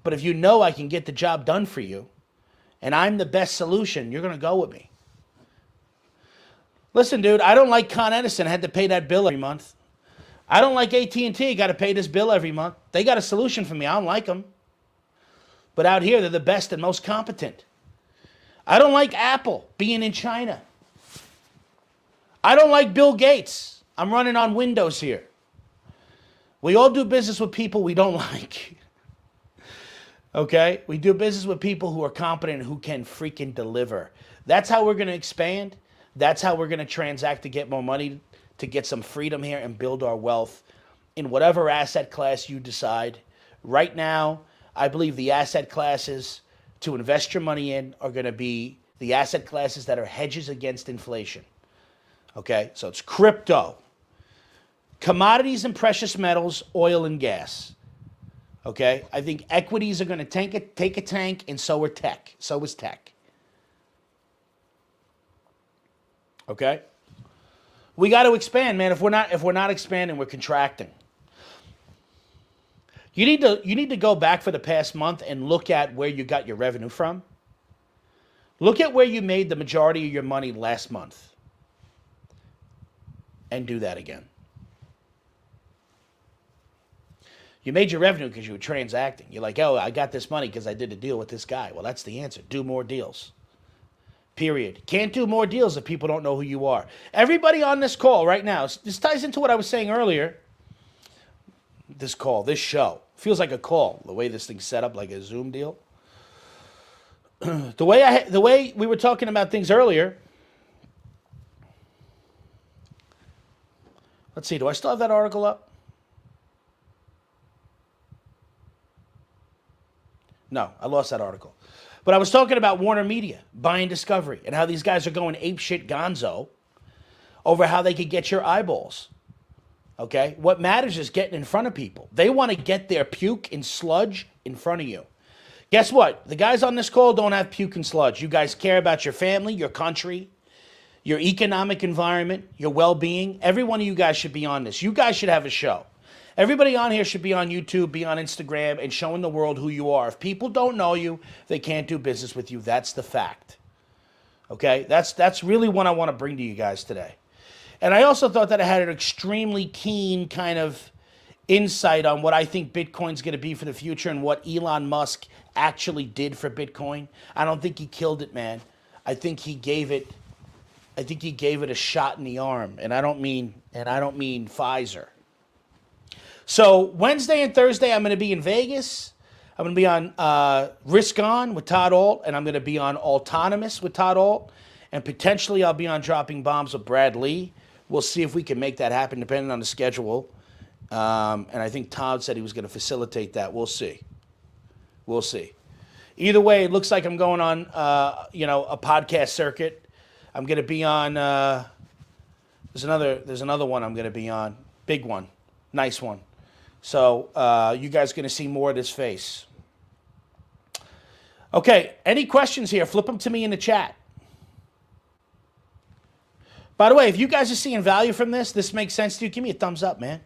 But if you know I can get the job done for you, and I'm the best solution, you're going to go with me. Listen, dude, I don't like Con Edison. I had to pay that bill every month. I don't like AT&T. Got to pay this bill every month. They got a solution for me. I don't like them. But out here, they're the best and most competent. I don't like Apple being in China. I don't like Bill Gates. I'm running on Windows here. We all do business with people we don't like. Okay? We do business with people who are competent and who can freaking deliver. That's how we're going to expand. That's how we're going to transact to get more money, to get some freedom here and build our wealth in whatever asset class you decide. Right now, I believe the asset classes to invest your money in are going to be the asset classes that are hedges against inflation. Okay? So it's crypto, commodities and precious metals, oil and gas. Okay? I think equities are going to take a tank, and so are tech. So is tech. Okay? We got to expand, man. If we're not expanding, we're contracting. You need to go back for the past month and look at where you got your revenue from. Look at where you made the majority of your money last month. And do that again. You made your revenue because you were transacting. You're like, oh, I got this money because I did a deal with this guy. Well, that's the answer. Do more deals. Period. Can't do more deals if people don't know who you are. Everybody on this call right now, this ties into what I was saying earlier. This show, feels like a call, the way this thing's set up, like a Zoom deal. The way we were talking about things earlier. Let's see, do I still have that article up? No, I lost that article. But I was talking about Warner Media buying Discovery and how these guys are going apeshit gonzo over how they could get your eyeballs. Okay? What matters is getting in front of people. They want to get their puke and sludge in front of you. Guess what? The guys on this call don't have puke and sludge. You guys care about your family, your country, your economic environment, your well-being. Every one of you guys should be on this. You guys should have a show. Everybody on here should be on YouTube, be on Instagram, and showing the world who you are. If people don't know you, they can't do business with you. That's the fact. Okay? That's really what I want to bring to you guys today. And I also thought that I had an extremely keen kind of insight on what I think Bitcoin's going to be for the future and what Elon Musk actually did for Bitcoin. I don't think he killed it, man. I think he gave it a shot in the arm, and I don't mean Pfizer. So Wednesday and Thursday, I'm going to be in Vegas. I'm going to be on Risk On with Todd Alt, and I'm going to be on Autonomous with Todd Alt, and potentially I'll be on Dropping Bombs with Brad Lee. We'll see if we can make that happen, depending on the schedule. And I think Todd said he was going to facilitate that. We'll see. We'll see. Either way, it looks like I'm going on, a podcast circuit. I'm going to be on. There's another one I'm going to be on. Big one, nice one. So you guys are going to see more of this face. Okay. Any questions here? Flip them to me in the chat. By the way, if you guys are seeing value from this makes sense to you, give me a thumbs up, man.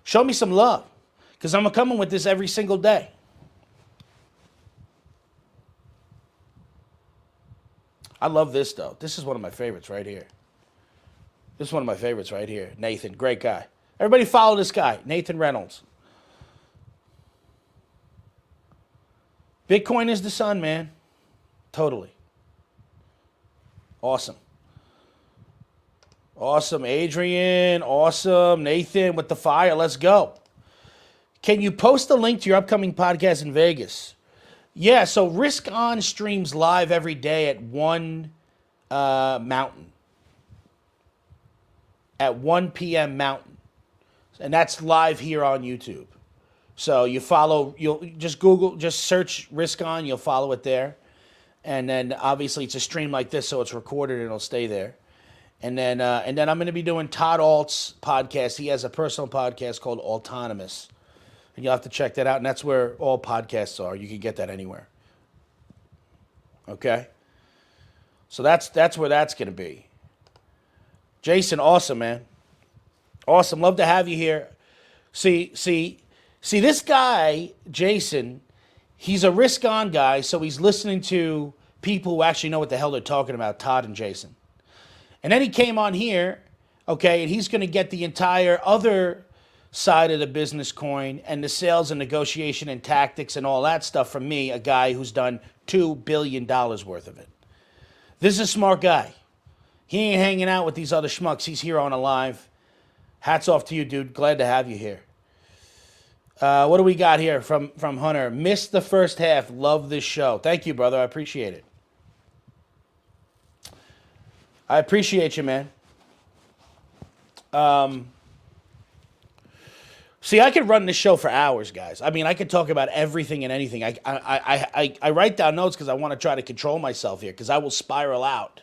Show me some love, because I'm coming with this every single day. I love this, though. This is one of my favorites right here. This is one of my favorites right here. Nathan, great guy. Everybody follow this guy, Nathan Reynolds. Bitcoin is the sun, man. Totally. Awesome. Awesome, Adrian. Awesome, Nathan with the fire. Let's go. Can you post a link to your upcoming podcast in Vegas? Yeah, so Risk On streams live every day at 1 Mountain. At 1 p.m. Mountain. And that's live here on YouTube. So you'll just search Risk On, you'll follow it there. And then obviously it's a stream like this, so it's recorded and it'll stay there. And then I'm going to be doing Todd Alt's podcast. He has a personal podcast called Autonomous. And you'll have to check that out. And that's where all podcasts are. You can get that anywhere. Okay? So that's where that's going to be. Jason, awesome, man. Awesome. Love to have you here. See, this guy, Jason, he's a Risk On guy, so he's listening to people who actually know what the hell they're talking about, Todd and Jason. And then he came on here, okay, and he's going to get the entire other side of the business coin and the sales and negotiation and tactics and all that stuff from me, a guy who's done $2 billion worth of it. This is a smart guy. He ain't hanging out with these other schmucks. He's here on a live. Hats off to you, dude. Glad to have you here. What do we got here from Hunter? Missed the first half. Love this show. Thank you, brother. I appreciate it. I appreciate you, man. See, I could run this show for hours, guys. I mean, I could talk about everything and anything. I write down notes because I want to try to control myself here, because I will spiral out.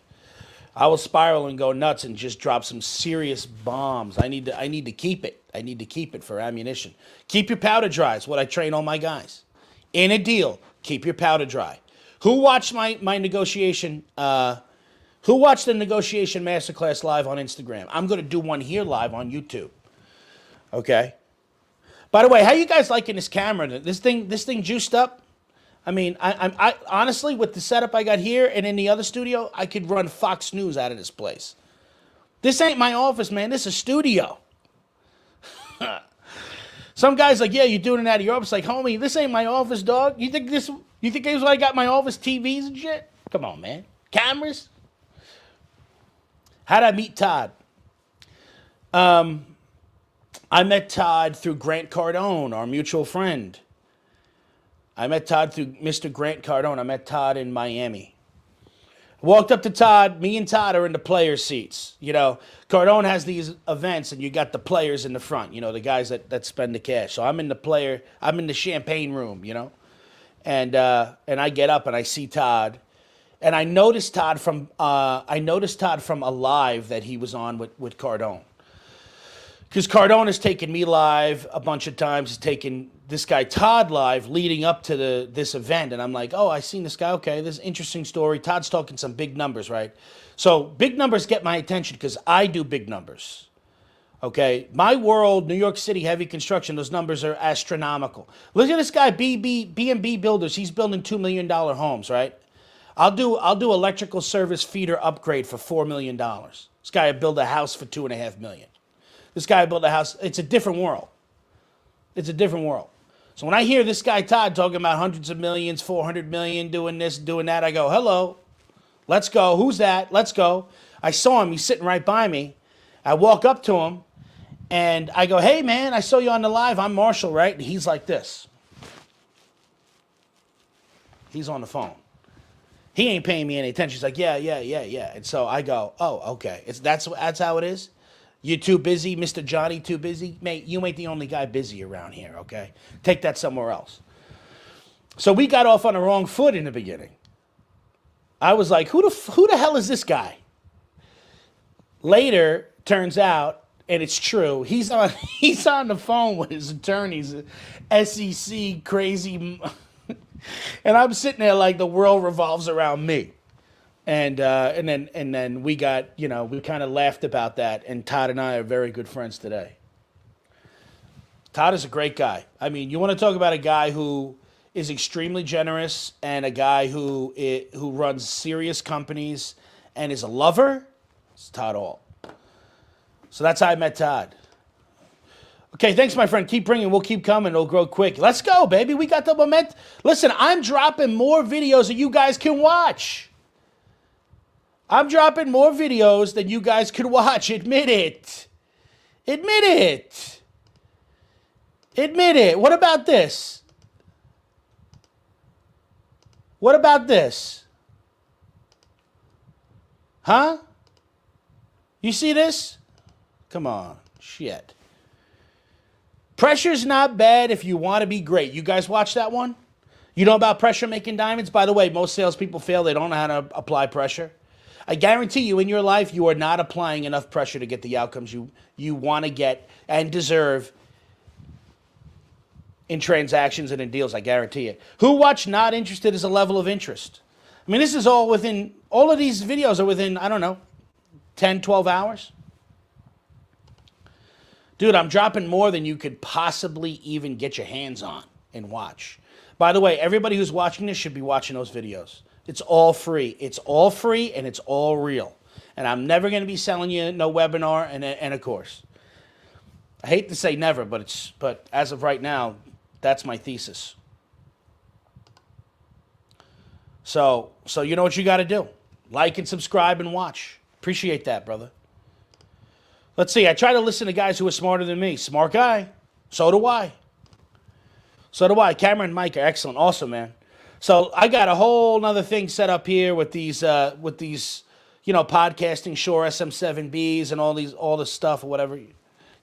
I will spiral and go nuts and just drop some serious bombs. I need to keep it. I need to keep it for ammunition. Keep your powder dry is what I train all my guys. In a deal, keep your powder dry. Who watched my negotiation? Who watched the negotiation masterclass live on Instagram? I'm going to do one here live on YouTube. Okay. By the way, how you guys liking this camera? This thing juiced up? I mean, I honestly, with the setup I got here and in the other studio, I could run Fox News out of this place. This ain't my office, man. This is a studio. Some guys like, yeah, you're doing it out of your office. Like, homie, this ain't my office, dog. You think this is why I got my office TVs and shit? Come on, man. Cameras? How'd I meet Todd? I met Todd through Grant Cardone, our mutual friend. I met Todd through Mr. Grant Cardone. I met Todd in Miami. Walked up to Todd. Me and Todd are in the player seats. You know, Cardone has these events, and you got the players in the front. You know, the guys that spend the cash. So I'm in the champagne room. You know, and I get up and I see Todd. And I noticed Todd from a live that he was on with Cardone. Because Cardone has taken me live a bunch of times. He's taken this guy Todd live leading up to this event. And I'm like, oh, I seen this guy. Okay, this is an interesting story. Todd's talking some big numbers, right? So big numbers get my attention because I do big numbers. Okay, my world, New York City, heavy construction, those numbers are astronomical. Look at this guy, B&B Builders. He's building $2 million homes, right? I'll do electrical service feeder upgrade for $4 million. This guy will build a house for $2.5 million. This guy built a house. It's a different world. It's a different world. So when I hear this guy Todd talking about hundreds of millions, 400 million, doing this, doing that, I go, hello, let's go. Who's that? Let's go. I saw him. He's sitting right by me. I walk up to him. And I go, hey, man, I saw you on the live. I'm Marshall, right? And he's like this. He's on the phone. He ain't paying me any attention. He's like, yeah. And so I go, oh, okay. That's how it is? You too busy, Mr. Johnny too busy? Mate, you ain't the only guy busy around here, okay? Take that somewhere else. So we got off on the wrong foot in the beginning. I was like, who the hell is this guy? Later, turns out, and it's true, he's on the phone with his attorneys, SEC crazy, and I'm sitting there like the world revolves around me, and then we got, we kind of laughed about that, and Todd and I are very good friends today. Todd is a great guy. I mean, you want to talk about a guy who is extremely generous and a guy who runs serious companies and is a lover. It's Todd All. So that's how I met Todd. Okay, thanks, my friend. Keep bringing. We'll keep coming. It'll grow quick. Let's go, baby. We got the momentum. Listen, I'm dropping more videos that you guys can watch. I'm dropping more videos than you guys can watch. Admit it. Admit it. Admit it. What about this? What about this? Huh? You see this? Come on, shit. Pressure's not bad if you want to be great. You guys watch that one? You know about pressure making diamonds? By the way, most salespeople fail. They don't know how to apply pressure. I guarantee you in your life, you are not applying enough pressure to get the outcomes you want to get and deserve in transactions and in deals. I guarantee it. Who watched not interested is a level of interest. I mean, this is all of these videos are within, I don't know, 10, 12 hours. Dude, I'm dropping more than you could possibly even get your hands on and watch. By the way, everybody who's watching this should be watching those videos. It's all free. It's all free and it's all real. And I'm never going to be selling you no webinar and a course. I hate to say never, but as of right now, that's my thesis. So you know what you got to do. Like and subscribe and watch. Appreciate that, brother. Let's see. I try to listen to guys who are smarter than me. Smart guy. So do I. Cameron and Mike are excellent. Awesome, man. So I got a whole nother thing set up here with these podcasting Shure SM7Bs and all this stuff or whatever.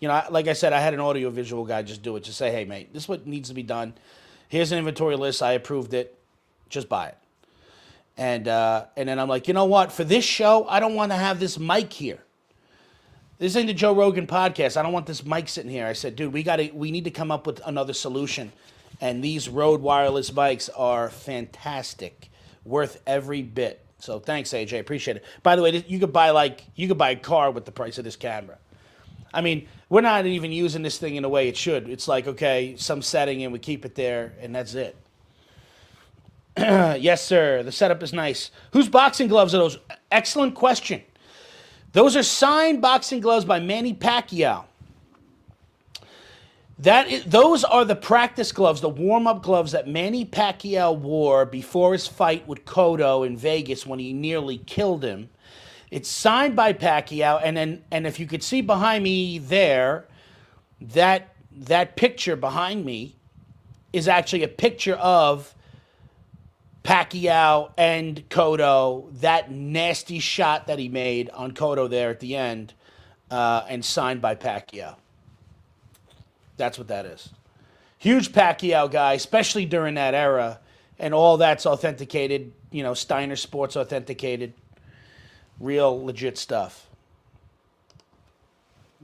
Like I said, I had an audio visual guy just do it. Just say, hey, mate, this is what needs to be done. Here's an inventory list. I approved it. Just buy it. And then I'm like, you know what? For this show, I don't want to have this mic here. This ain't the Joe Rogan podcast. I don't want this mic sitting here. I said, dude, we need to come up with another solution. And these Rode wireless mics are fantastic, worth every bit. So thanks, AJ. Appreciate it. By the way, you could buy a car with the price of this camera. I mean, we're not even using this thing in the way it should. It's like, okay, some setting and we keep it there, and that's it. Yes, sir. The setup is nice. Whose boxing gloves are those? Excellent question. Those are signed boxing gloves by Manny Pacquiao. Those are the practice gloves, the warm-up gloves that Manny Pacquiao wore before his fight with Cotto in Vegas when he nearly killed him. It's signed by Pacquiao, and if you could see behind me there, that picture behind me is actually a picture of Pacquiao and Cotto, that nasty shot that he made on Cotto there at the end, and signed by Pacquiao. That's what that is. Huge Pacquiao guy, especially during that era, and all that's authenticated, Steiner Sports authenticated. Real legit stuff.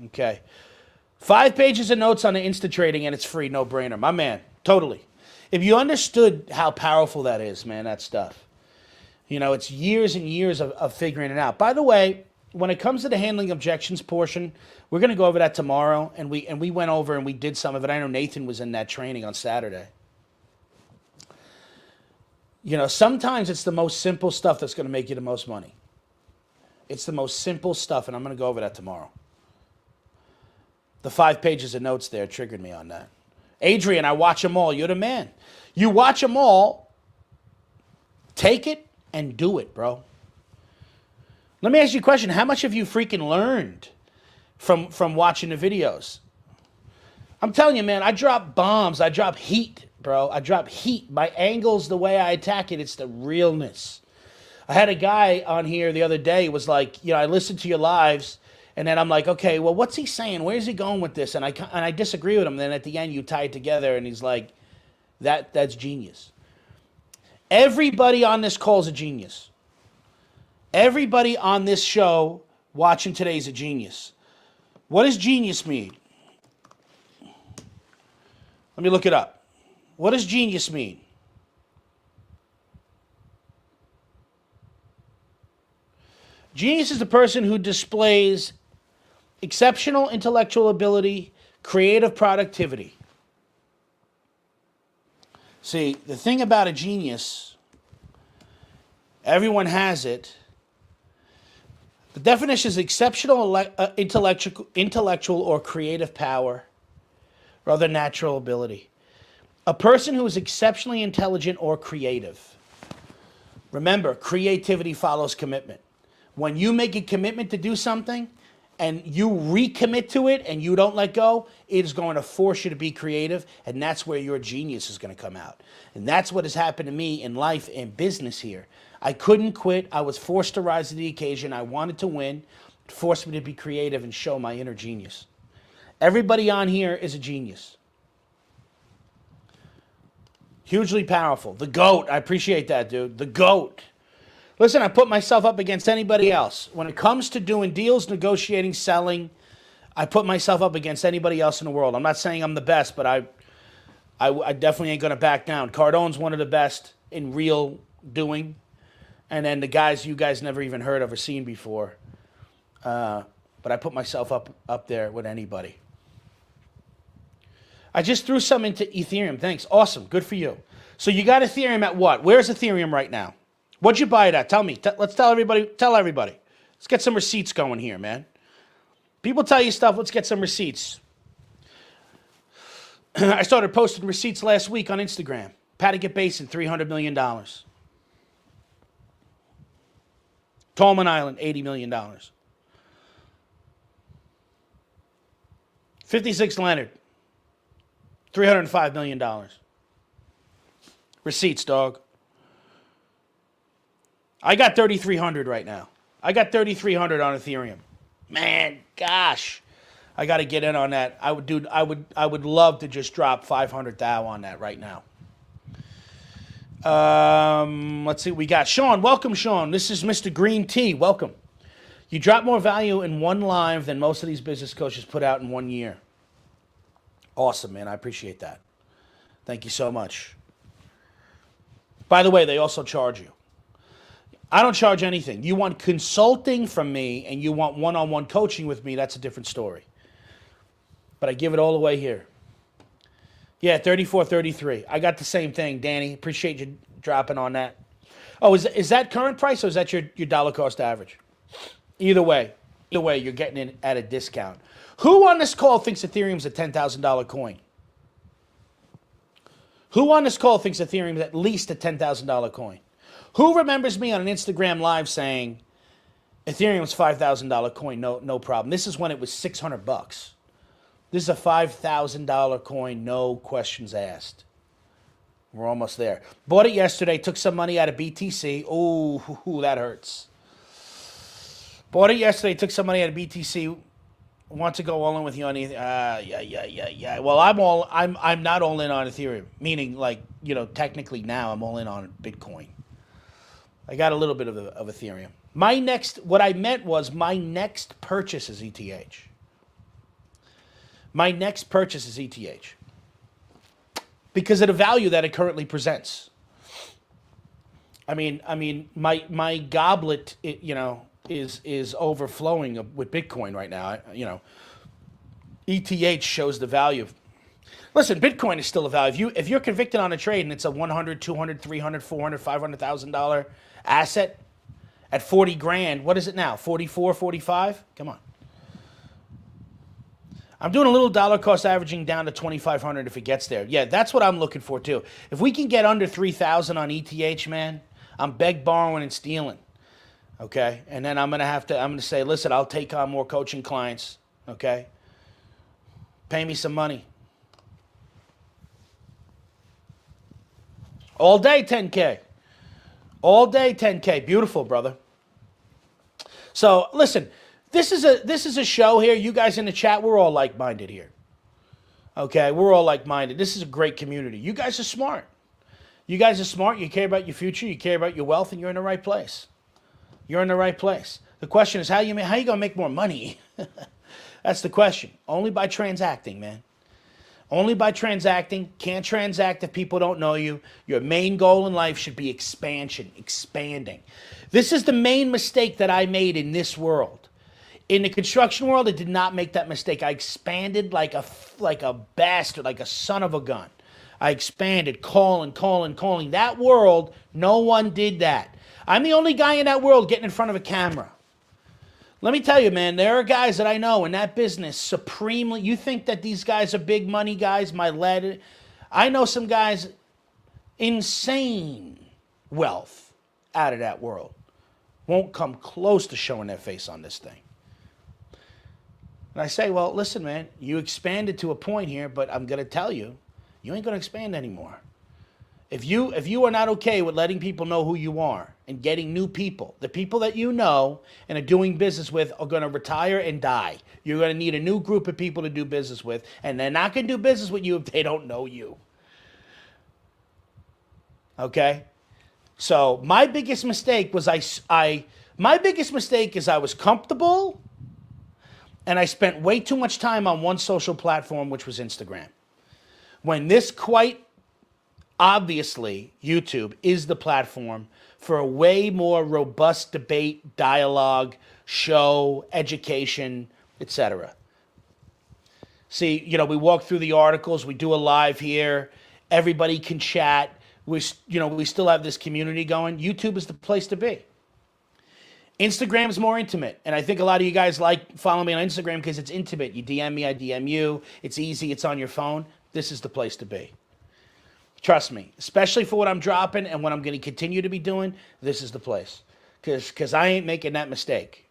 Okay. 5 pages of notes on the Insta trading, and it's free, no brainer. My man, totally. If you understood how powerful that is, man, that stuff. It's years and years of figuring it out. By the way, when it comes to the handling objections portion, we're going to go over that tomorrow, and we went over and we did some of it. I know Nathan was in that training on Saturday. Sometimes it's the most simple stuff that's going to make you the most money. It's the most simple stuff, and I'm going to go over that tomorrow. The 5 pages of notes there triggered me on that. Adrian, I watch them all. You're the man. You watch them all. Take it and do it, bro. Let me ask you a question. How much have you freaking learned from watching the videos? I'm telling you, man, I drop bombs. I drop heat, bro. I drop heat. My angles, the way I attack it, it's the realness. I had a guy on here the other day, was like, I listened to your lives, and then I'm like, okay, well, what's he saying? Where's he going with this? And I disagree with him. Then at the end, you tie it together, and he's like, that's genius. Everybody on this call is a genius. Everybody on this show watching today is a genius. What does genius mean? Let me look it up. What does genius mean? Genius is the person who displays exceptional intellectual ability, creative productivity. See, the thing about a genius, everyone has it. The definition is exceptional intellectual or creative power, rather than natural ability. A person who is exceptionally intelligent or creative. Remember, creativity follows commitment. When you make a commitment to do something and you recommit to it and you don't let go, it is going to force you to be creative, and that's where your genius is going to come out. And that's what has happened to me in life and business here. I couldn't quit. I was forced to rise to the occasion. I wanted to win. It forced me to be creative and show my inner genius. Everybody on here is a genius. Hugely powerful. The GOAT. I appreciate that, dude. The GOAT. Listen, I put myself up against anybody else. When it comes to doing deals, negotiating, selling, I put myself up against anybody else in the world. I'm not saying I'm the best, but I definitely ain't going to back down. Cardone's one of the best in real doing. And then the guys you guys never even heard of or seen before. But I put myself up there with anybody. I just threw some into Ethereum. Thanks. Awesome. Good for you. So you got Ethereum at what? Where's Ethereum right now? What'd you buy it at? Tell me. Let's tell everybody. Tell everybody. Let's get some receipts going here, man. People tell you stuff. Let's get some receipts. I started posting receipts last week on Instagram. Patagonia Basin, $300 million. Tolman Island, $80 million. 56 Leonard, $305 million. Receipts, dog. I got 3,300 right now. I got 3,300 on Ethereum. Man, gosh, I got to get in on that. I would love to just drop 500 Thou on that right now. Let's see what we got. Sean, welcome, Sean. This is Mr. Green Tea. Welcome. You drop more value in one live than most of these business coaches put out in 1 year. Awesome, man. I appreciate that. Thank you so much. By the way, they also charge you. I don't charge anything. You want consulting from me and you want one-on-one coaching with me, that's a different story. But I give it all away here. Yeah, 34, 33. I got the same thing, Danny. Appreciate you dropping on that. Oh, is that current price or is that your dollar cost average? Either way, you're getting it at a discount. Who on this call thinks Ethereum's a $10,000 coin? Who on this call thinks Ethereum's at least a $10,000 coin? Who remembers me on an Instagram live saying Ethereum's $5,000 coin? No problem. This is when it was $600. This is a $5,000 coin, no questions asked. We're almost there. Bought it yesterday, took some money out of BTC. Ooh, that hurts. Bought it yesterday, took some money out of BTC. Want to go all in with you on Ethereum? Yeah. Well, I'm not all in on Ethereum. Meaning, technically now I'm all in on Bitcoin. I got a little bit of Ethereum. What I meant was my next purchase is ETH. My next purchase is ETH. Because of the value that it currently presents. I mean, my goblet, is overflowing with Bitcoin right now. ETH shows the value. Listen, Bitcoin is still a value. If you're convicted on a trade and it's a 100, 200, 300, 400, $500,000 asset at 40 grand, what is it now? 44, 45? Come on. I'm doing a little dollar cost averaging down to 2,500 if it gets there. Yeah, that's what I'm looking for too. If we can get under 3,000 on ETH, man, I'm beg, borrowing, and stealing. Okay, and then I'm gonna say, listen, I'll take on more coaching clients. Okay, pay me some money. All day 10K. All day 10K. Beautiful, brother. So listen, this is a show here. You guys in the chat, we're all like-minded here. Okay, we're all like-minded. This is a great community. You guys are smart. You guys are smart. You care about your future. You care about your wealth, and you're in the right place. You're in the right place. The question is, how you gonna make more money? That's the question. Only by transacting, man. Only by transacting. Can't transact if people don't know you. Your main goal in life should be expansion, expanding. This is the main mistake that I made in this world. In the construction world, I did not make that mistake. I expanded like a bastard, like a son of a gun. I expanded, calling. That world, no one did that. I'm the only guy in that world getting in front of a camera. Let me tell you, man, there are guys that I know in that business supremely. You think that these guys are big money guys, my lead. I know some guys, insane wealth out of that world. Won't come close to showing their face on this thing. And I say, well, listen, man, you expanded to a point here, but I'm going to tell you, you ain't going to expand anymore. If you are not okay with letting people know who you are and getting new people, the people that you know and are doing business with are going to retire and die. You're going to need a new group of people to do business with, and they're not going to do business with you if they don't know you. Okay? So my biggest mistake was I was comfortable, and I spent way too much time on one social platform, which was Instagram. When this quite obviously, YouTube is the platform for a way more robust debate, dialogue, show, education, etc. See, we walk through the articles, we do a live here, everybody can chat, we still have this community going. YouTube is the place to be. Instagram is more intimate, and I think a lot of you guys like following me on Instagram because it's intimate. You DM me, I DM you, it's easy, it's on your phone. This is the place to be. Trust me, especially for what I'm dropping and what I'm going to continue to be doing, this is the place. Because I ain't making that mistake.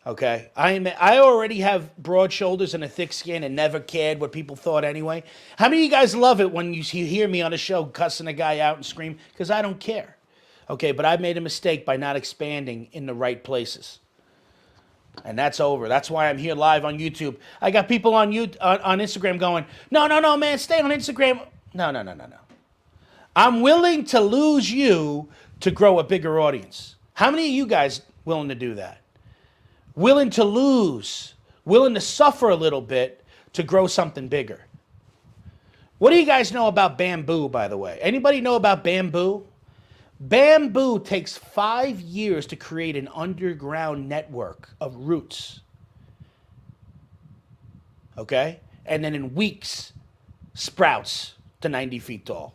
Okay? I already have broad shoulders and a thick skin and never cared what people thought anyway. How many of you guys love it when you hear me on a show cussing a guy out and scream? Because I don't care. Okay, but I made a mistake by not expanding in the right places. And that's over. That's why I'm here live on YouTube. I got people on Instagram going, no, man, stay on Instagram. No. I'm willing to lose you to grow a bigger audience. How many of you guys willing to do that? Willing to lose, willing to suffer a little bit to grow something bigger. What do you guys know about bamboo, by the way? Anybody know about bamboo? Bamboo takes 5 years to create an underground network of roots. Okay? And then in weeks, sprouts to 90 feet tall.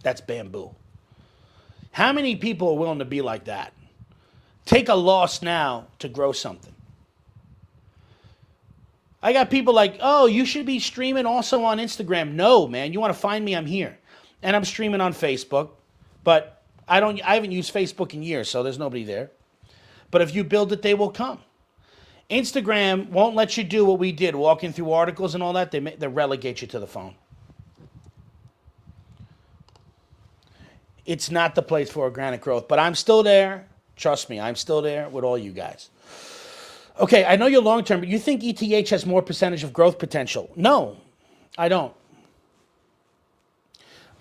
That's bamboo. How many people are willing to be like that? Take a loss now to grow something. I got people like, oh, you should be streaming also on Instagram. No, man, you want to find me, I'm here. And I'm streaming on Facebook, but I haven't used Facebook in years, so there's nobody there. But if you build it, they will come. Instagram won't let you do what we did, walking through articles and all that. They relegate you to the phone. It's not the place for organic growth, but I'm still there. Trust me, I'm still there with all you guys. Okay, I know you're long-term, but you think ETH has more percentage of growth potential? No, I don't.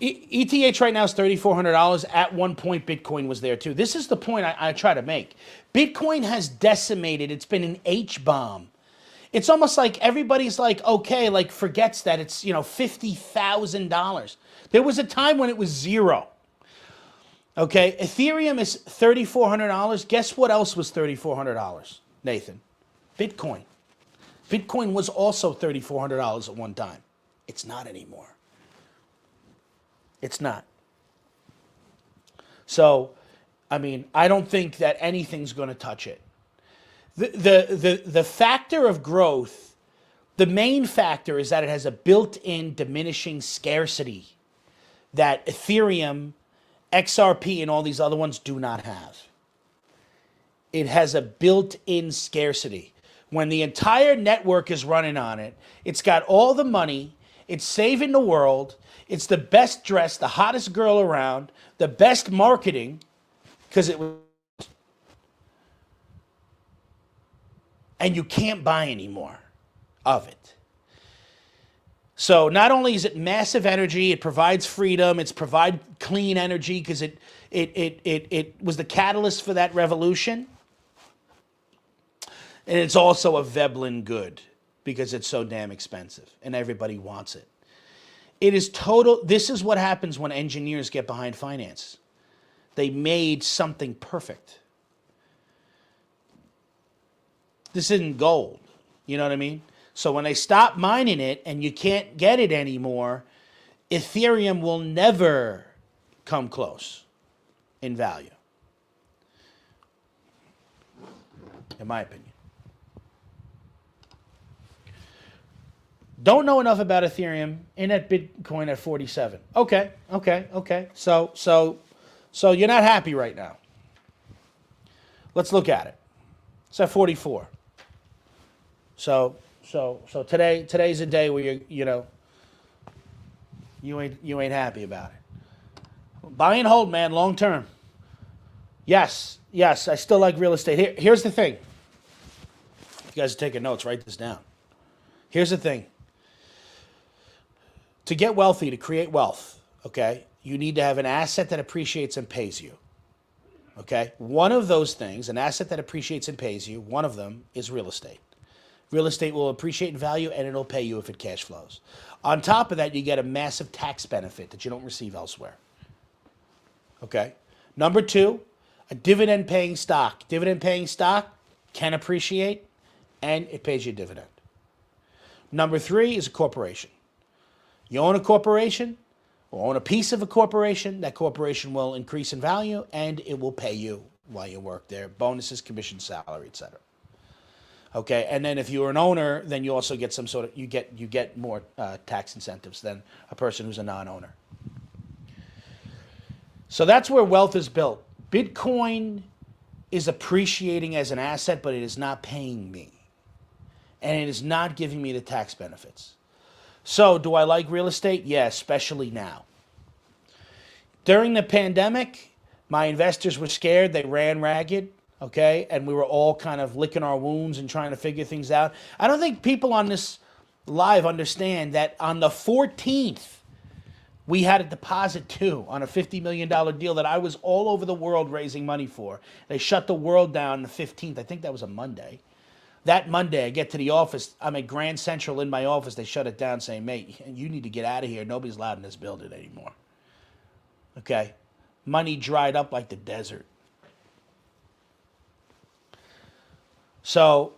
ETH right now is $3,400. At one point, Bitcoin was there too. This is the point I try to make. Bitcoin has decimated. It's been an H-bomb. It's almost like everybody's like, okay, like forgets that it's, $50,000. There was a time when it was zero. Okay, Ethereum is $3,400. Guess what else was $3,400, Nathan? Bitcoin. Bitcoin was also $3,400 at one time. It's not anymore. It's not. So, I mean, I don't think that anything's going to touch it. The factor of growth, the main factor is that it has a built-in diminishing scarcity that Ethereum, XRP, and all these other ones do not have. It has a built-in scarcity. When the entire network is running on it, it's got all the money, it's saving the world, it's the best dressed, the hottest girl around, the best marketing, because it was, and you can't buy any more of it. So not only is it massive energy, it provides freedom, it's provide clean energy because it was the catalyst for that revolution. And it's also a Veblen good because it's so damn expensive and everybody wants it. It is total. This is what happens when engineers get behind finance. They made something perfect. This isn't gold. You know what I mean? So when they stop mining it and you can't get it anymore, Ethereum will never come close in value, in my opinion. Don't know enough about Ethereum. In at Bitcoin at 47. Okay. So you're not happy right now. Let's look at it. It's at 44. So today's a day where you ain't happy about it. Buy and hold, man, long term. Yes, I still like real estate. Here's the thing. If you guys are taking notes, write this down. Here's the thing. To get wealthy, to create wealth, okay, you need to have an asset that appreciates and pays you. Okay? One of those things, an asset that appreciates and pays you, one of them is real estate. Real estate will appreciate in value and it'll pay you if it cash flows. On top of that, you get a massive tax benefit that you don't receive elsewhere. Okay? Number two, a dividend-paying stock. Dividend-paying stock can appreciate and it pays you a dividend. Number three is a corporation. You own a corporation or own a piece of a corporation, that corporation will increase in value and it will pay you while you work there. Bonuses, commission, salary, etc. Okay, and then if you're an owner, then you also get some sort of, you get more tax incentives than a person who's a non-owner. So that's where wealth is built. Bitcoin is appreciating as an asset, but it is not paying me. And it is not giving me the tax benefits. So, do I like real estate? Yeah, especially now. During the pandemic, my investors were scared. They ran ragged, okay? And we were all kind of licking our wounds and trying to figure things out. I don't think people on this live understand that on the 14th, we had a deposit too on a $50 million deal that I was all over the world raising money for. They shut the world down on the 15th. I think that was a Monday. That Monday, I get to the office. I'm at Grand Central in my office. They shut it down saying, mate, you need to get out of here. Nobody's allowed in this building anymore. Okay? Money dried up like the desert. So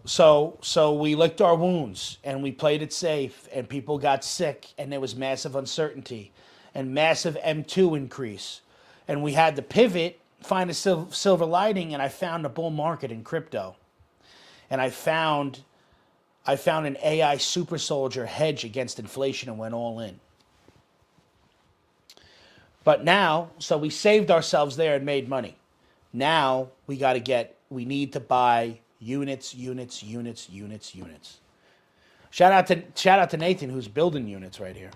we licked our wounds and we played it safe and people got sick and there was massive uncertainty and massive M2 increase. And we had to pivot, find a silver lining, and I found a bull market in crypto. And I found an AI super soldier hedge against inflation and went all in. But now, so we saved ourselves there and made money. Now we need to buy units. Shout out to Nathan who's building units right here.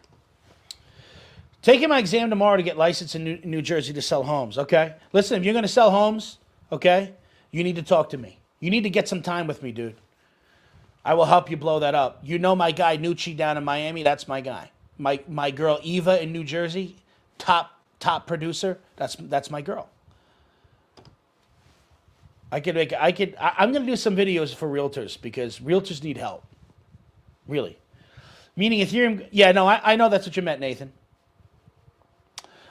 Taking my exam tomorrow to get licensed in New Jersey to sell homes, okay? Listen, if you're going to sell homes, okay, you need to talk to me. You need to get some time with me, dude. I will help you blow that up. You know my guy Nucci down in Miami? That's my guy. My girl Eva in New Jersey, top producer. That's my girl. I'm gonna do some videos for realtors because realtors need help. Really. Meaning Ethereum. Yeah, no, I know that's what you meant, Nathan.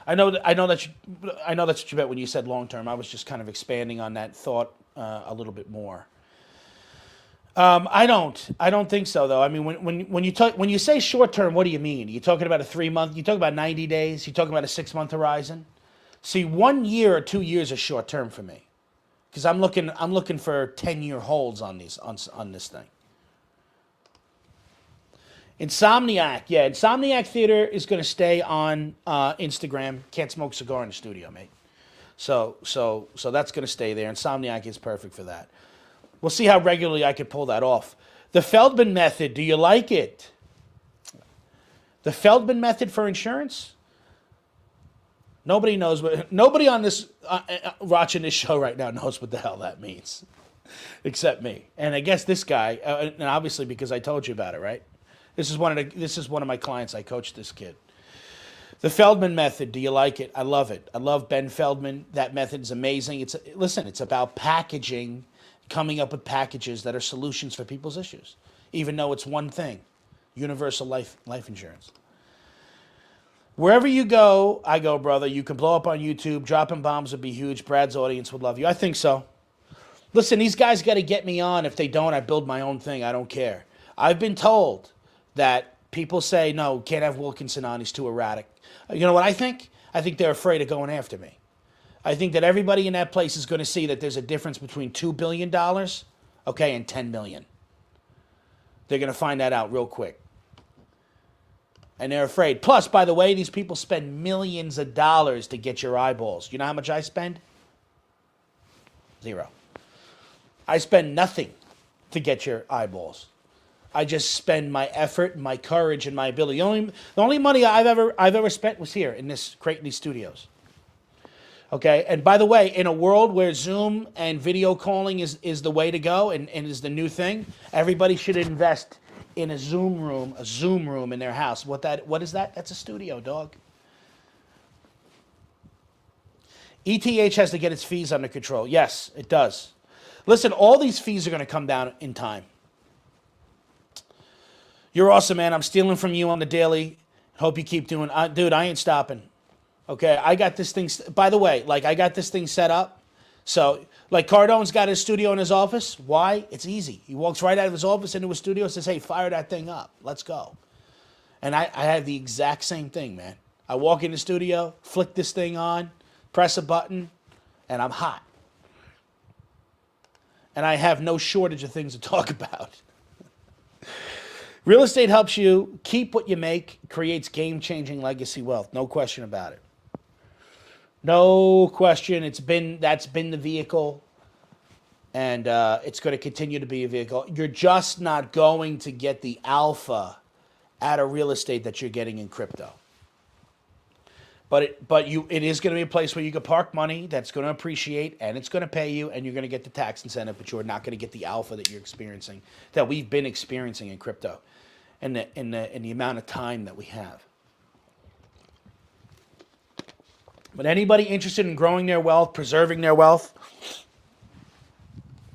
I know that's what you meant when you said long term. I was just kind of expanding on that thought a little bit more. I don't think so though. I mean, when you say short term, what do you mean? Are you talking about a 3 month? You talking about 90 days? You talking about a 6 month horizon? See, 1 year or 2 years is short term for me, because I'm looking for 10-year holds on this thing. Insomniac, yeah, Insomniac Theater is going to stay on Instagram. Can't smoke cigar in the studio, mate. So that's going to stay there. Insomniac is perfect for that. We'll see how regularly I can pull that off. The Feldman method, do you like it? The Feldman method for insurance? Nobody knows nobody on this watching this show right now knows what the hell that means, except me. And I guess this guy, and obviously because I told you about it, right? This is one of my clients. I coached this kid. The Feldman method, do you like it? I love it. I love Ben Feldman. That method is amazing. It's about packaging, coming up with packages that are solutions for people's issues, even though it's one thing, universal life insurance. Wherever you go, I go, brother. You can blow up on YouTube. Dropping bombs would be huge. Brad's audience would love you. I think so. Listen, these guys got to get me on. If they don't, I build my own thing. I don't care. I've been told that people say, no, can't have Wilkinson on. He's too erratic. You know what I think? I think they're afraid of going after me. I think that everybody in that place is going to see that there's a difference between $2 billion, okay, and $10 million. They're going to find that out real quick. And they're afraid. Plus, by the way, these people spend millions of dollars to get your eyeballs. You know how much I spend? 0. I spend nothing to get your eyeballs. I just spend my effort, my courage, and my ability. The only money I've ever spent was here in these studios. Okay, and by the way, in a world where Zoom and video calling is the way to go and is the new thing, everybody should invest in a Zoom room in their house. What is that? That's a studio, dog. ETH has to get its fees under control. Yes, it does. Listen, all these fees are going to come down in time. You're awesome, man. I'm stealing from you on the daily. Hope you keep doing. Dude, I ain't stopping. Okay, I got this thing. By the way, I got this thing set up. So, Cardone's got his studio in his office. Why? It's easy. He walks right out of his office into his studio and says, hey, fire that thing up. Let's go. And I have the exact same thing, man. I walk in the studio, flick this thing on, press a button, and I'm hot. And I have no shortage of things to talk about. Real estate helps you keep what you make, creates game-changing legacy wealth. No question about it. No question. That's been the vehicle, and it's going to continue to be a vehicle. You're just not going to get the alpha out of real estate that you're getting in crypto. But it is going to be a place where you can park money that's going to appreciate, and it's going to pay you, and you're going to get the tax incentive, but you're not going to get the alpha that you're experiencing, that we've been experiencing in crypto, and the amount of time that we have. But anybody interested in growing their wealth, preserving their wealth,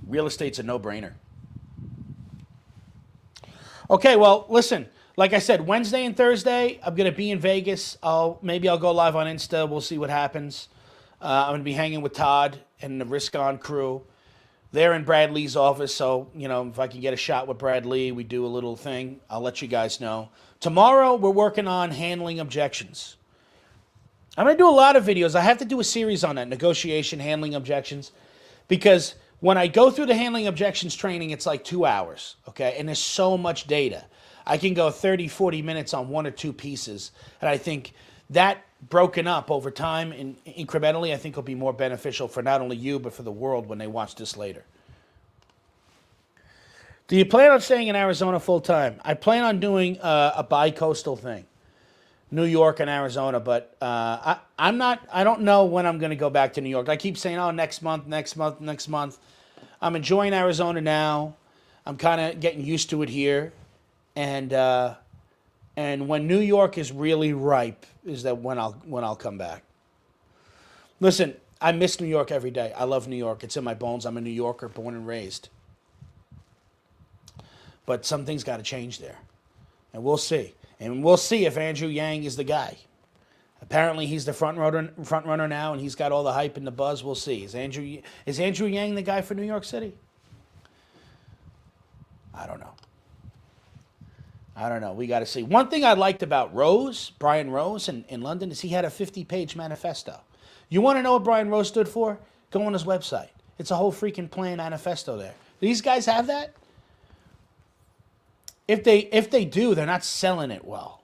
real estate's a no-brainer. Okay, well, listen. Like I said, Wednesday and Thursday, I'm going to be in Vegas. Maybe I'll go live on Insta. We'll see what happens. I'm going to be hanging with Todd and the Risk On crew. They're in Brad Lee's office, so, if I can get a shot with Brad Lee, we do a little thing. I'll let you guys know. Tomorrow, we're working on handling objections. I'm going to do a lot of videos. I have to do a series on that, negotiation, handling objections, because when I go through the handling objections training, it's like 2 hours, okay? And there's so much data. I can go 30, 40 minutes on one or two pieces, and I think that broken up over time and incrementally, I think will be more beneficial for not only you, but for the world when they watch this later. Do you plan on staying in Arizona full time? I plan on doing a bi-coastal thing. New York and Arizona, but I don't know when I'm going to go back to New York. I keep saying, next month. I'm enjoying Arizona now. I'm kind of getting used to it here. And when New York is really ripe is that when I'll come back. Listen, I miss New York every day. I love New York. It's in my bones. I'm a New Yorker, born and raised. But some things got to change there. And we'll see. And we'll see if Andrew Yang is the guy. Apparently, he's the front runner now, and he's got all the hype and the buzz. We'll see. Is Andrew Yang the guy for New York City? I don't know. We got to see. One thing I liked about Brian Rose in London, is he had a 50-page manifesto. You want to know what Brian Rose stood for? Go on his website. It's a whole freaking plan manifesto there. These guys have that? If they do, they're not selling it well.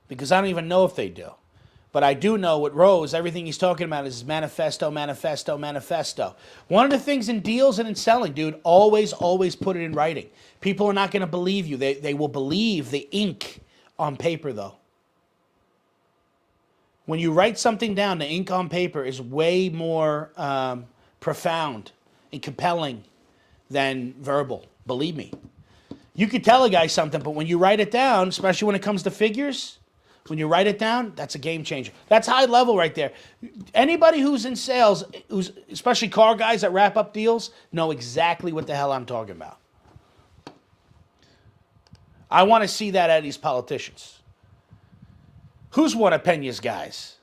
Because I don't even know if they do. But I do know with Rose, everything he's talking about is manifesto. One of the things in deals and in selling, dude, always put it in writing. People are not going to believe you. They will believe the ink on paper, though. When you write something down, the ink on paper is way more profound and compelling than verbal. Believe me. You could tell a guy something, but when you write it down, especially when it comes to figures, when you write it down, that's a game changer. That's high level right there. Anybody who's in sales, especially car guys that wrap up deals, know exactly what the hell I'm talking about. I want to see that out of these politicians. Who's one of Pena's guys?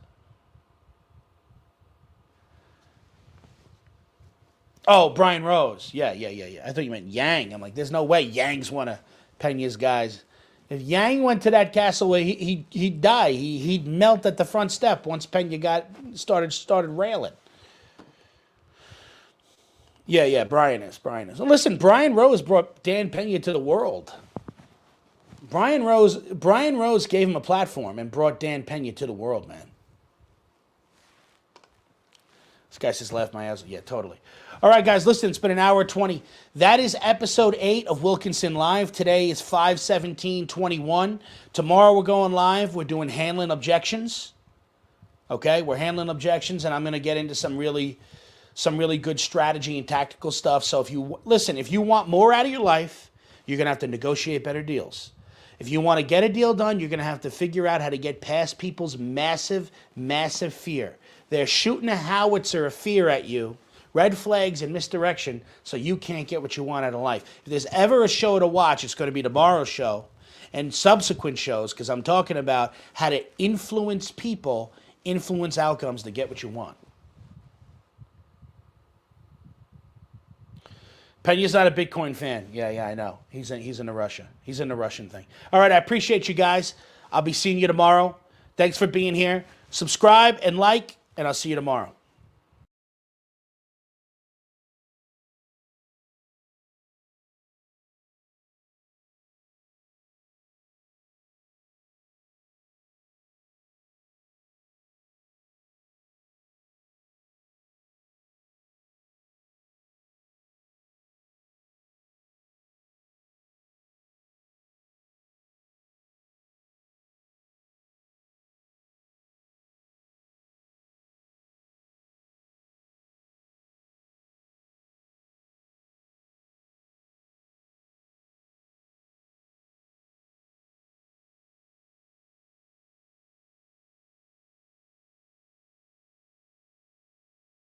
Oh, Brian Rose. Yeah. I thought you meant Yang. I'm like, there's no way Yang's one of Pena's guys. If Yang went to that castle, he'd die. He'd melt at the front step once Pena started railing. Yeah, Brian is. Listen, Brian Rose brought Dan Pena to the world. Brian Rose gave him a platform and brought Dan Pena to the world, man. This guy just laughed my ass. Yeah, totally. All right, guys, listen, it's been an hour 20. That is episode 8 of Wilkinson Live. Today is 5/17/21. Tomorrow we're going live. We're doing handling objections. Okay, we're handling objections, and I'm going to get into some really good strategy and tactical stuff. So if you want more out of your life, you're going to have to negotiate better deals. If you want to get a deal done, you're going to have to figure out how to get past people's massive fear. They're shooting a howitzer of fear at you, red flags and misdirection, so you can't get what you want out of life. If there's ever a show to watch, it's going to be tomorrow's show and subsequent shows, because I'm talking about how to influence people, influence outcomes to get what you want. Pena's not a Bitcoin fan. Yeah, I know. He's into Russia. He's in the Russian thing. All right, I appreciate you guys. I'll be seeing you tomorrow. Thanks for being here. Subscribe and like, and I'll see you tomorrow.